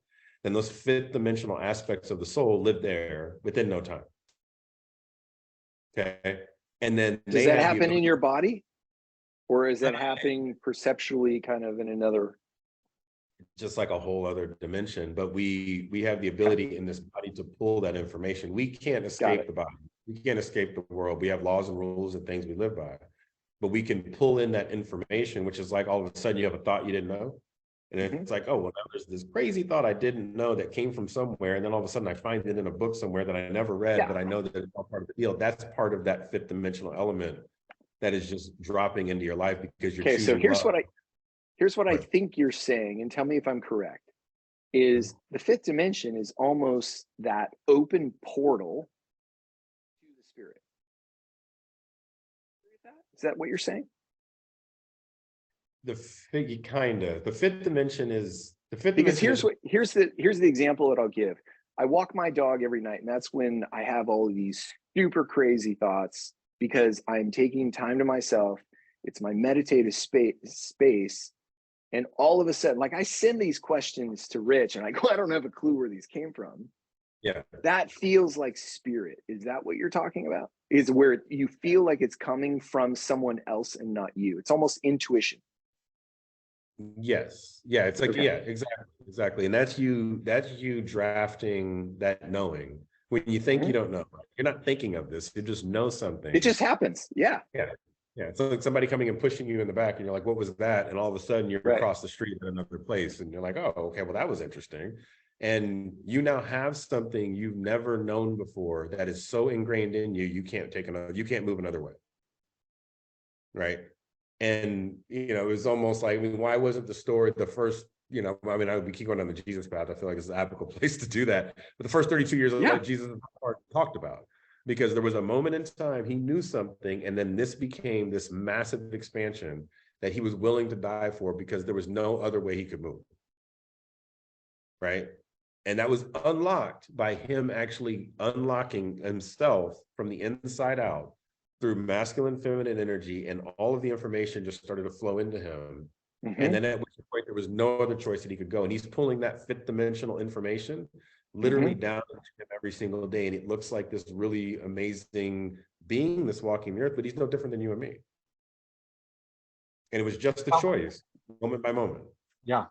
Then those 5th dimensional aspects of the soul live there within no time. Okay. And then does that happen in your body? Or is that happening perceptually kind of in another? Just like a whole other dimension, but we have the ability in this body to pull that information. We can't escape the body. We can't escape the world. We have laws and rules and things we live by, but we can pull in that information, which is like all of a sudden you have a thought you didn't know. And it's like, oh, well, now there's this crazy thought I didn't know that came from somewhere. And then all of a sudden I find it in a book somewhere that I never read, but I know that it's all part of the deal. That's part of that 5th dimensional element that is just dropping into your life because you're choosing. So here's love. Here's what I think you're saying, and tell me if I'm correct, is the 5th dimension is almost that open portal to the spirit. Is that what you're saying? The 5th dimension is the 5th because dimension. Here's the example that I'll give. I walk my dog every night, and that's when I have all of these super crazy thoughts because I'm taking time to myself. It's my meditative space. And all of a sudden, like, I send these questions to Rich and I go, I don't have a clue where these came from. Yeah. That feels like spirit. Is that what you're talking about? Is where you feel like it's coming from someone else and not you. It's almost intuition. Yes. Yeah. It's like, yeah, exactly. And that's you drafting that knowing. When you think you don't know, you're not thinking of this. You just know something. It just happens. Yeah. Yeah. Yeah, it's like somebody coming and pushing you in the back and you're like, what was that? And all of a sudden you're across the street in another place and you're like, oh, okay, well, that was interesting. And you now have something you've never known before that is so ingrained in you, you can't move another way. Right. And, it was almost like, I mean, why wasn't the story the first, I mean, we keep going on the Jesus path. I feel like it's an applicable place to do that. But the first 32 years of life, Jesus talked about, because there was a moment in time he knew something, and then this became this massive expansion that he was willing to die for because there was no other way he could move. Right. And that was unlocked by him actually unlocking himself from the inside out through masculine, feminine energy, and all of the information just started to flow into him. And then at which point there was no other choice that he could go. And he's pulling that fifth dimensional information literally down to him every single day. And it looks like this really amazing being that's walking the earth, but he's no different than you and me. And it was just a choice, moment by moment. Yeah.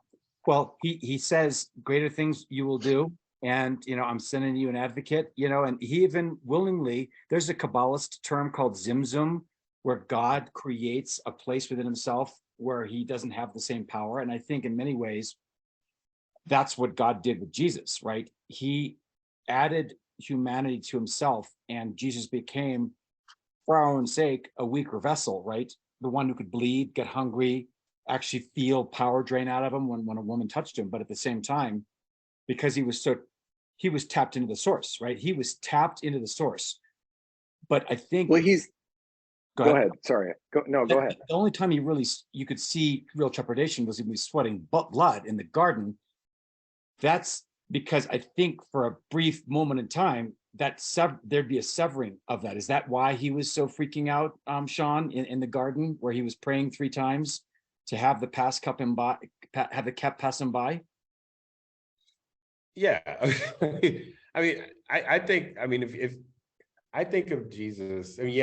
Well, he says greater things you will do. And, I'm sending you an advocate, and he even willingly, there's a Kabbalist term called Zimzum, where God creates a place within himself where he doesn't have the same power. And I think in many ways, that's what God did with Jesus, right? He added humanity to himself, and Jesus became, for our own sake, a weaker vessel, right? The one who could bleed, get hungry, actually feel power drain out of him when a woman touched him. But at the same time, because he was tapped into the source, right? He was tapped into the source. But I think, well, go ahead. Sorry. Go ahead. The only time you could see real trepidation was when he was sweating blood in the garden. That's because I think for a brief moment in time, there'd be a severing of that. Is that why he was so freaking out, Sean, in the garden, where he was praying 3 times to have the cup pass him by? Yeah. I mean, I think, if I think of Jesus, I mean,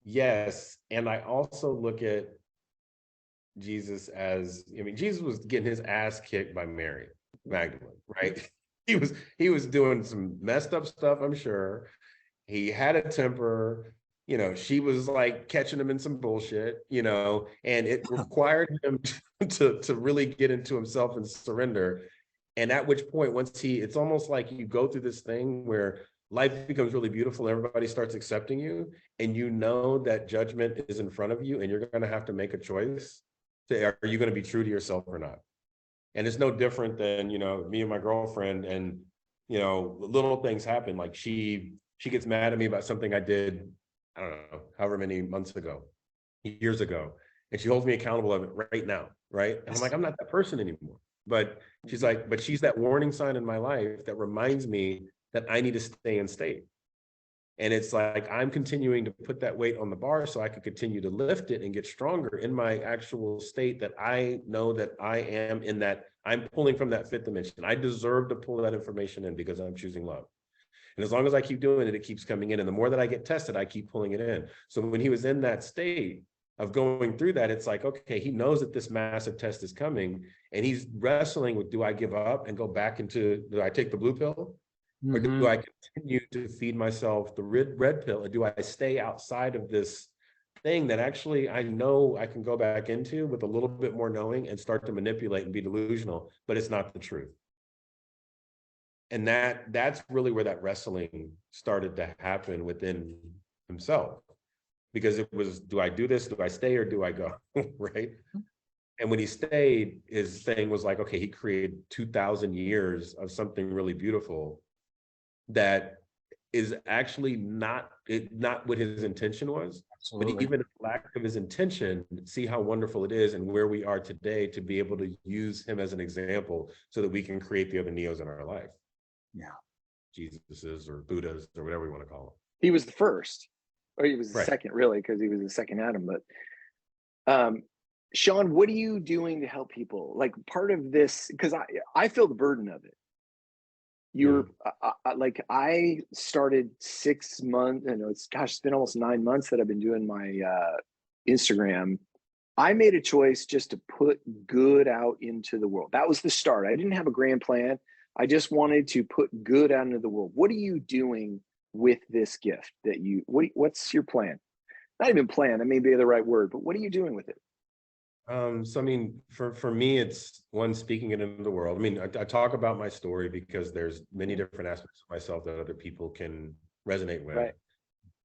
yes. And I also look at Jesus as, Jesus was getting his ass kicked by Mary Magdalene, right? He was doing some messed up stuff, I'm sure. He had a temper, she was like catching him in some bullshit, and it required him to really get into himself and surrender. And at which point, it's almost like you go through this thing where life becomes really beautiful. Everybody starts accepting you, and that judgment is in front of you, and you're going to have to make a choice. Are you going to be true to yourself or not? And it's no different than, me and my girlfriend, and, little things happen. Like she gets mad at me about something I did, I don't know, however many months ago, years ago. And she holds me accountable of it right now. Right. And I'm like, I'm not that person anymore. But she's like, but she's that warning sign in my life that reminds me that I need to stay in state. And it's like, I'm continuing to put that weight on the bar so I can continue to lift it and get stronger in my actual state, that I know that I am in that, I'm pulling from that fifth dimension. I deserve to pull that information in because I'm choosing love. And as long as I keep doing it, it keeps coming in. And the more that I get tested, I keep pulling it in. So when he was in that state of going through that, it's like, okay, he knows that this massive test is coming, and he's wrestling with, do I give up and go back into, do I take the blue pill? Or do I continue to feed myself the red pill? Or do I stay outside of this thing that actually I know I can go back into with a little bit more knowing and start to manipulate and be delusional, but it's not the truth? And that's really where that wrestling started to happen within himself. Because it was, do I do this? Do I stay or do I go? Right. And when he stayed, his thing was like, okay, he created 2,000 years of something really beautiful that is actually not what his intention was. Absolutely. But even the lack of his intention, see how wonderful it is, and where we are today to be able to use him as an example so that we can create the other Neos in our life. Yeah. Jesuses or Buddhas or whatever we want to call them. He was the first, or he was the second, really, because he was the second Adam. But Sean, what are you doing to help people? Like, part of this, because I feel the burden of it. I started 6 months, it's been almost 9 months that I've been doing my Instagram. I made a choice just to put good out into the world. That was the start. I didn't have a grand plan. I just wanted to put good out into the world. What are you doing with this gift that what's your plan? Not even plan, that may be the right word, but what are you doing with it? So, I mean, for me, it's one, speaking it into the world. I mean, I talk about my story because there's many different aspects of myself that other people can resonate with. Right.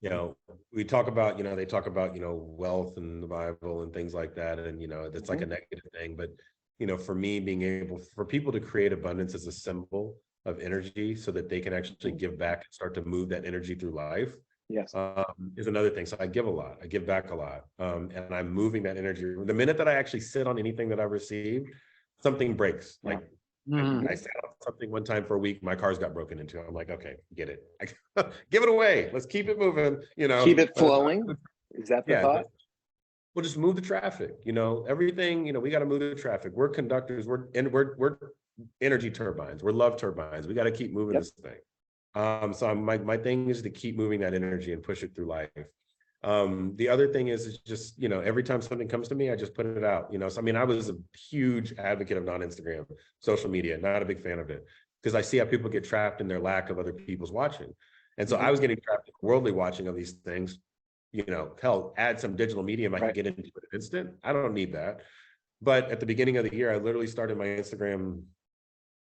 you know, we talk about, you know, they talk about, you know, wealth in the Bible and things like that. And, you know, that's like a negative thing. But, you know, for me, being able for people to create abundance as a symbol of energy so that they can actually give back and start to move that energy through life Yes. is another thing. So I give a lot, I give back a lot. And I'm moving that energy. The minute that I actually sit on anything that I receive, something breaks. Like I sat on something one time for a week, my cars got broken into. I'm like, okay, get it. Give it away. Let's keep it moving, you know. Keep it flowing. Is that the Yeah, thought? we'll just move the traffic, you know, everything, you know, we got to move the traffic. We're conductors, we're energy turbines, we're love turbines. We got to keep moving this thing. So my thing is to keep moving that energy and push it through life. The other thing is just, you know, every time something comes to me, I just put it out, you know. So, I mean, I was a huge advocate of non-Instagram social media, not a big fan of it, because I see how people get trapped in their lack of other people's watching. And so I was getting trapped in worldly watching of these things, you know, hell, add some digital medium, I can get into it in an instant. I don't need that. But at the beginning of the year, I literally started my Instagram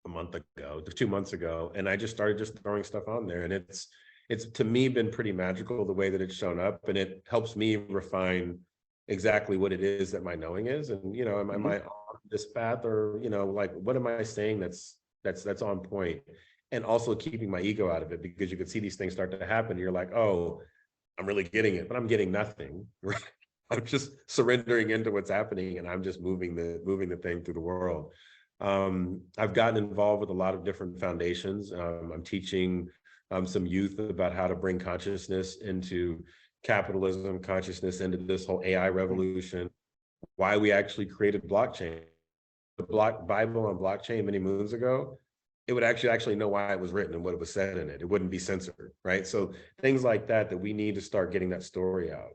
a month ago, 2 months ago, and I just started just throwing stuff on there. And it's to me been pretty magical the way that it's shown up, and it helps me refine exactly what it is that my knowing is. And, you know, am I on this path, or, you know, like, what am I saying that's on point? And also keeping my ego out of it, because you could see these things start to happen. You're like, oh, I'm really getting it, but I'm getting nothing. Right? I'm just surrendering into what's happening, and I'm just moving the thing through the world. I've gotten involved with a lot of different foundations. I'm teaching some youth about how to bring consciousness into capitalism, consciousness into this whole AI revolution, why we actually created blockchain. The Bible on blockchain many moons ago, it would actually know why it was written and what it was said in it. It wouldn't be censored, right? So things like that we need to start getting that story out.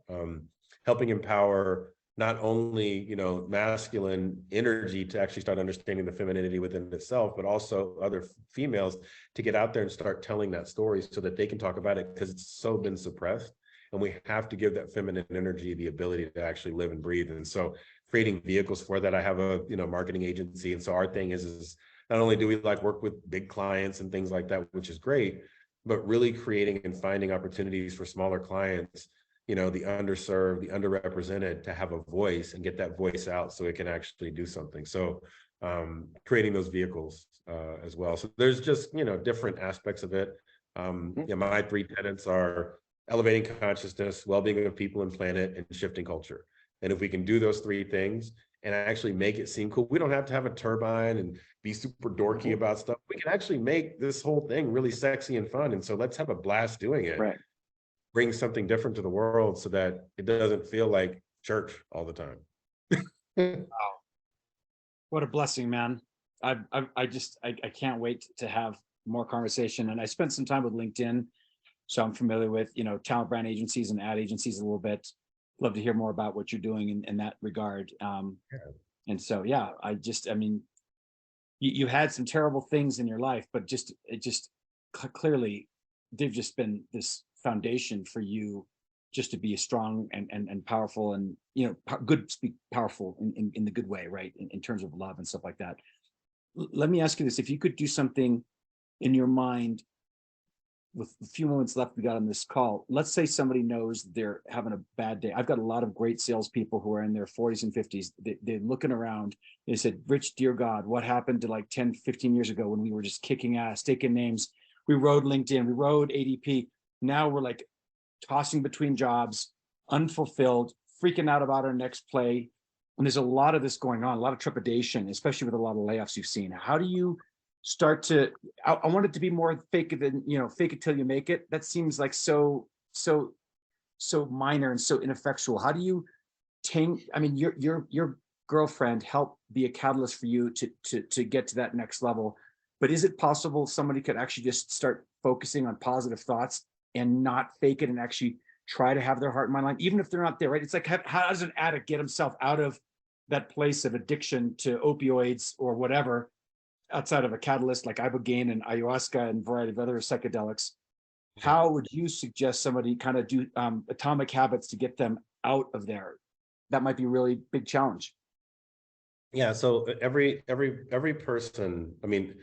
Helping empower not only, you know, masculine energy to actually start understanding the femininity within itself, but also other females to get out there and start telling that story so that they can talk about it, because it's so been suppressed. And we have to give that feminine energy the ability to actually live and breathe. And so creating vehicles for that. I have a, you know, marketing agency. And so our thing is not only do we like work with big clients and things like that, which is great, but really creating and finding opportunities for smaller clients, you know, the underserved, the underrepresented, to have a voice and get that voice out so it can actually do something. So creating those vehicles as well. So there's just, you know, different aspects of it. Yeah, my 3 tenets are elevating consciousness, well-being of people and planet, and shifting culture. And if we can do those 3 things and actually make it seem cool, we don't have to have a turbine and be super dorky about stuff. We can actually make this whole thing really sexy and fun. And so let's have a blast doing it. Right. Bring something different to the world so that it doesn't feel like church all the time. Wow. What a blessing, man. I can't wait to have more conversation. And I spent some time with LinkedIn, so I'm familiar with, you know, talent brand agencies and ad agencies a little bit. Love to hear more about what you're doing in that regard. And so, yeah, I mean, you had some terrible things in your life, but clearly they've just been this foundation for you just to be strong and powerful, and, you know, speak powerful in the good way, right? In terms of love and stuff like that. Let me ask you this: if you could do something in your mind with a few moments left we got on this call, let's say somebody knows they're having a bad day. I've got a lot of great salespeople who are in their 40s and 50s. They're looking around. They said, Rich, dear God, what happened to like 10, 15 years ago when we were just kicking ass, taking names? We rode LinkedIn, we rode ADP. Now we're like tossing between jobs, unfulfilled, freaking out about our next play. And there's a lot of this going on, a lot of trepidation, especially with a lot of layoffs you've seen. How do you start to, I want it to be more fake it than, you know, fake it till you make it. That seems like so minor and so ineffectual. How do you I mean, your girlfriend helped be a catalyst for you to get to that next level. But is it possible somebody could actually just start focusing on positive thoughts and not fake it and actually try to have their heart and mind line, even if they're not there, right? It's like, how does an addict get himself out of that place of addiction to opioids or whatever, outside of a catalyst like ibogaine and ayahuasca and a variety of other psychedelics? How would you suggest somebody kind of do atomic habits to get them out of there? That might be a really big challenge. Yeah, so every person, I mean,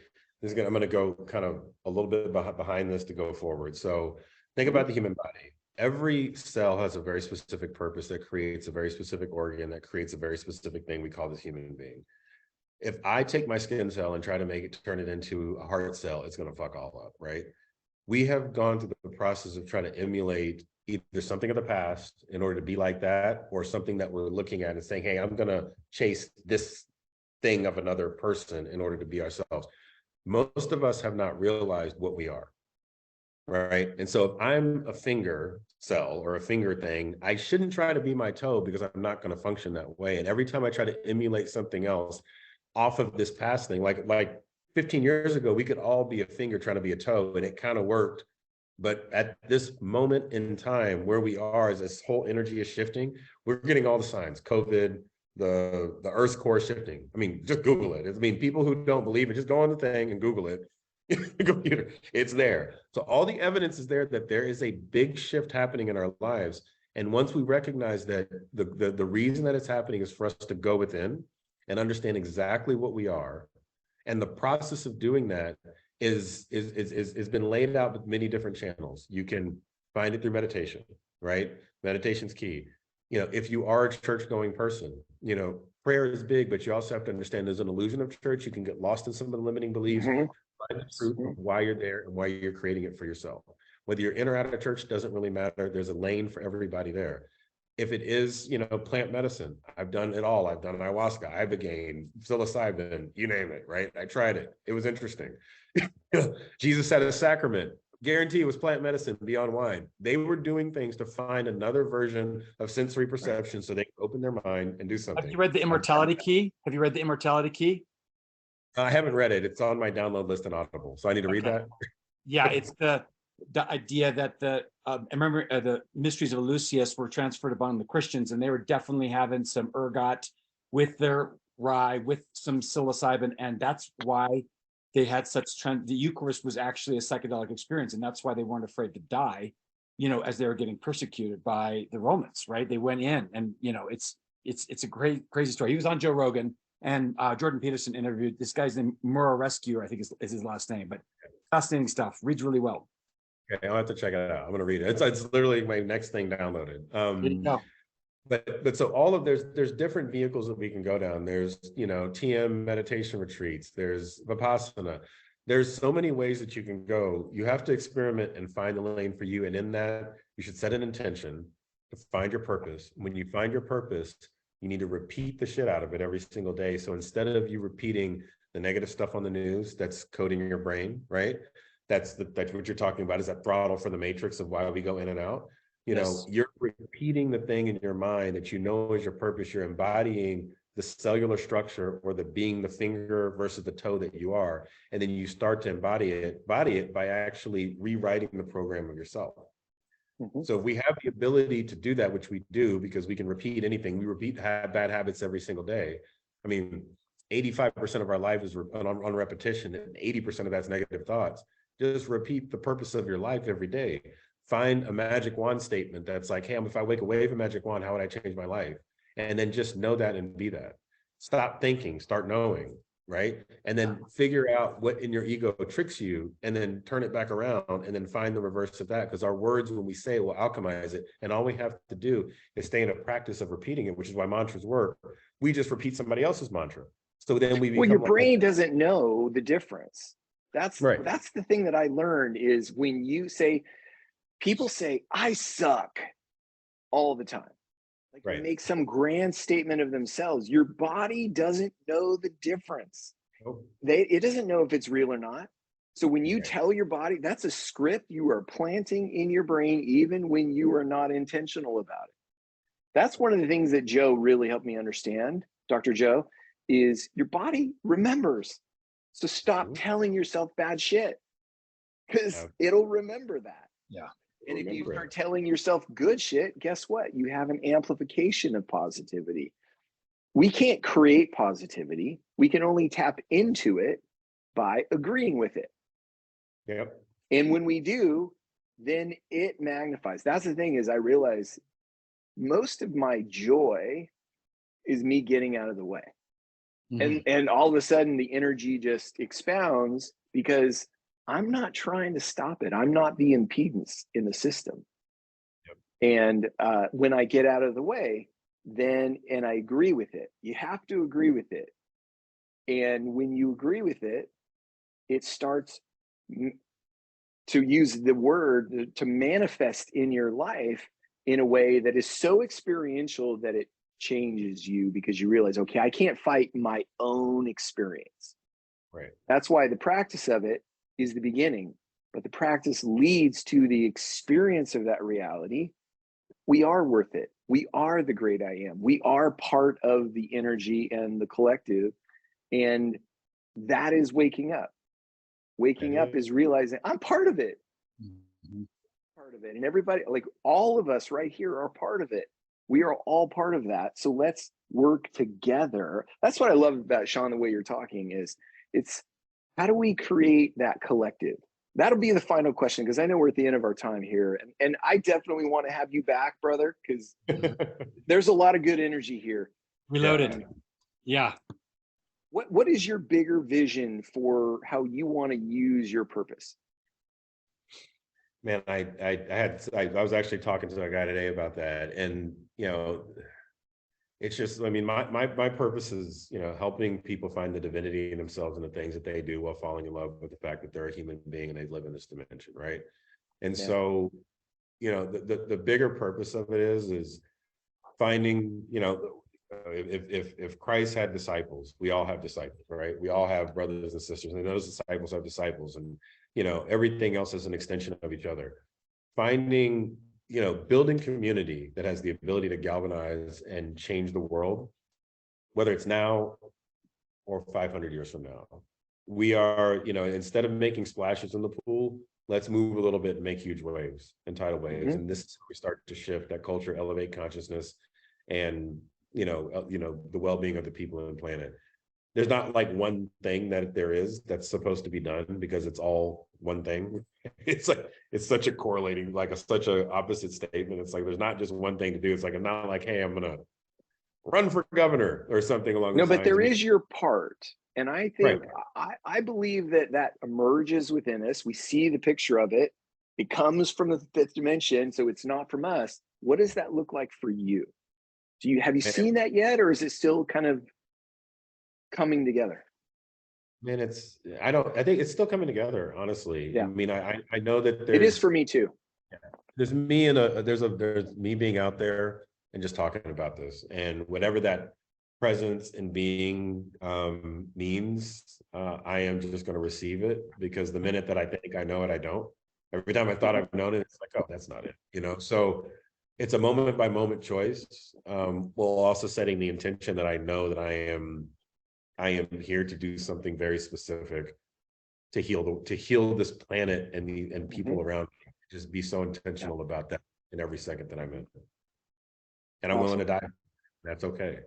I'm going to go kind of a little bit behind this to go forward. So think about the human body. every cell has a very specific purpose that creates a very specific organ that creates a very specific thing we call this human being. If I take my skin cell and try to make it turn it into a heart cell, it's going to fuck all up, right? We have gone through the process of trying to emulate either something of the past in order to be like that, or something that we're looking at and saying, hey, I'm going to chase this thing of another person in order to be ourselves. Most of us have not realized what we are, right? And so if I'm a finger cell or a finger thing, I shouldn't try to be my toe, because I'm not going to function that way. And every time I try to emulate something else off of this past thing, like 15 years ago, we could all be a finger trying to be a toe, and it kind of worked. But at this moment in time where we are, as this whole energy is shifting, we're getting all the signs. COVID, the Earth's core shifting. I mean, just Google it. I mean, people who don't believe it, just go on the thing and Google it. The computer, it's there. So all the evidence is there that there is a big shift happening in our lives. And once we recognize that the reason that it's happening is for us to go within and understand exactly what we are, and the process of doing that is been laid out with many different channels. You can find it through meditation, right? Meditation's key. You know, if you are a church-going person, you know, prayer is big, but you also have to understand there's an illusion of church. You can get lost in some of the limiting beliefs. Find the truth of why you're there and why you're creating it for yourself. Whether you're in or out of church doesn't really matter. There's a lane for everybody there. If it is, you know, plant medicine, I've done it all. I've done ayahuasca, ibogaine, psilocybin, you name it, right? I tried it. It was interesting. Jesus had a sacrament. Guarantee it was plant medicine beyond wine. They were doing things to find another version of sensory perception so they could open their mind and do something. Have you read The Immortality Key? Have you read The Immortality Key? I haven't read it. It's on my download list on Audible. So I need to read that. Yeah, it's the idea that I remember the mysteries of Eleusis were transferred upon the Christians, and they were definitely having some ergot with their rye, with some psilocybin, and that's why they had such trend. The Eucharist was actually a psychedelic experience, and that's why they weren't afraid to die, you know, as they were getting persecuted by the Romans, right? They went in, and you know, it's a great, crazy story. He was on Joe Rogan, and Jordan Peterson interviewed this guy's name, Murrow Rescue, I think is his last name, but fascinating stuff. Reads really well. Okay, I'll have to check it out. I'm going to read it. It's literally my next thing downloaded. There you go. But so all of there's different vehicles that we can go down. There's, you know, TM meditation retreats. There's Vipassana. There's so many ways that you can go. You have to experiment and find the lane for you. And in that, you should set an intention to find your purpose. When you find your purpose, you need to repeat the shit out of it every single day. So instead of you repeating the negative stuff on the news, that's coding your brain, right? That's what you're talking about, is that throttle for the matrix of why we go in and out. You know, you're repeating the thing in your mind that you know is your purpose. You're embodying the cellular structure, or the being the finger versus the toe that you are. And then you start to embody it by actually rewriting the program of yourself. So if we have the ability to do that, which we do, because we can repeat anything. We repeat bad habits every single day. I mean, 85% of our life is on repetition, and 80% of that's negative thoughts. Just repeat the purpose of your life every day. Find a magic wand statement that's like, hey, if I wave a magic wand, how would I change my life? And then just know that and be that. Stop thinking, start knowing, right? And then figure out what in your ego tricks you, and then turn it back around, and then find the reverse of that. Because our words, when we say it, will alchemize it. And all we have to do is stay in a practice of repeating it, which is why mantras work. We just repeat somebody else's mantra. So then we become, well, your brain doesn't know the difference. That's right. That's the thing that I learned, is when you say, people say, I suck all the time. Like, right. They make some grand statement of themselves. Your body doesn't know the difference. Nope. It doesn't know if it's real or not. So when you right. tell your body, that's a script you are planting in your brain, even when you are not intentional about it. That's one of the things that Joe really helped me understand, Dr. Joe, is your body remembers. So stop telling yourself bad shit, because it'll remember that. Yeah. And if you start telling yourself good shit, guess what? You have an amplification of positivity. We can't create positivity. We can only tap into it by agreeing with it. Yep. And when we do, then it magnifies. That's the thing, is I realize most of my joy is me getting out of the way. And all of a sudden the energy just expounds, because I'm not trying to stop it. I'm not the impedance in the system. Yep. And when I get out of the way, then, and I agree with it, you have to agree with it. And when you agree with it, it starts to use the word to manifest in your life in a way that is so experiential that it changes you, because you realize, okay, I can't fight my own experience. Right. That's why the practice of it is the beginning, but the practice leads to the experience of that reality. We are worth it. We are the great I am. We are part of the energy and the collective. And that is waking up. Waking up is realizing I'm part of it. Part of it. And everybody, like all of us right here, are part of it. We are all part of that. So let's work together. That's what I love about Sean, the way you're talking is it's how do we create that collective? That'll be the final question, because I know we're at the end of our time here. And I definitely want to have you back, brother, because there's a lot of good energy here. Reloaded. Yeah. What is your bigger vision for how you want to use your purpose? Man, I was actually talking to a guy today about that, and it's just, I mean, my purpose is, helping people find the divinity in themselves and the things that they do while falling in love with the fact that they're a human being and they live in this dimension, right? And so, the bigger purpose of it is finding, if Christ had disciples, we all have disciples, right? We all have brothers and sisters, and those disciples have disciples, and everything else is an extension of each other. Finding, building community that has the ability to galvanize and change the world, whether it's now or 500 years from now. We are, instead of making splashes in the pool, let's move a little bit and make huge waves and tidal waves. And this is how we start to shift that culture, elevate consciousness, and the well-being of the people and the planet. There's not like one thing that there is that's supposed to be done, because it's all one thing. It's like, it's such a correlating, like such a opposite statement. It's like, there's not just one thing to do. It's like, I'm not like, hey, I'm going to run for governor or something along those lines. No, but there is your part. And I think, right. I believe that emerges within us. We see the picture of it. It comes from the fifth dimension. So it's not from us. What does that look like for you? Have you seen that yet? Or is it still kind of coming together? Man, I think it's still coming together, honestly. Yeah. I mean, I know that it is for me too. There's me and there's me being out there and just talking about this, and whatever that presence and being means, I am just going to receive it, because the minute that I think I know it, I don't. Every time I thought I've known it, it's like, oh, that's not it, so it's a moment by moment choice, while also setting the intention that I know that I am here to do something very specific to heal this planet and people around me. Just be so intentional about that in every second that I'm in. And I'm willing to die. That's okay.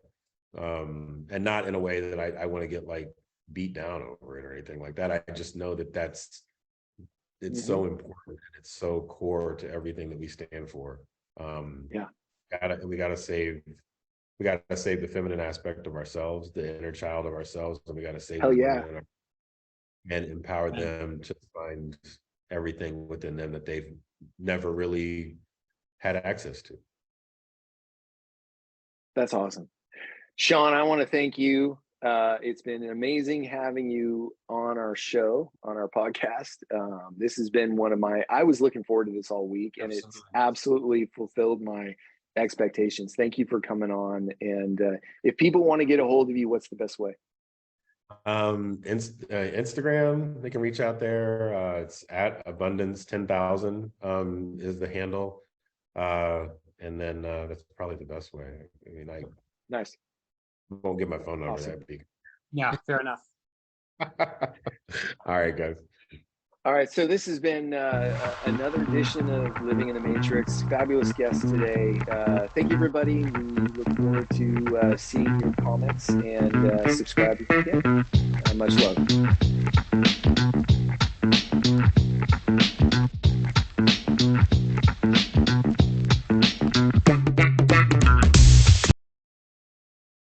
And not in a way that I want to get like beat down over it or anything like that. I just know that it's so important, and it's so core to everything that we stand for. We gotta save the feminine aspect of ourselves, the inner child of ourselves, and we gotta save them and empower them to find everything within them that they've never really had access to. That's awesome. Sean, I want to thank you. It's been amazing having you on our show, on our podcast. This has been I was looking forward to this all week, and it's absolutely fulfilled my expectations. Thank you for coming on. And if people want to get a hold of you, what's the best way? Instagram, they can reach out there. It's at abundance 10,000 is the handle. And then that's probably the best way. I mean, nice. Won't give my phone number. Awesome. That'd be Yeah, fair enough. All right, guys. All right, so this has been another edition of Living in the Matrix. Fabulous guest today. Thank you, everybody. We look forward to seeing your comments and subscribing again. Much love.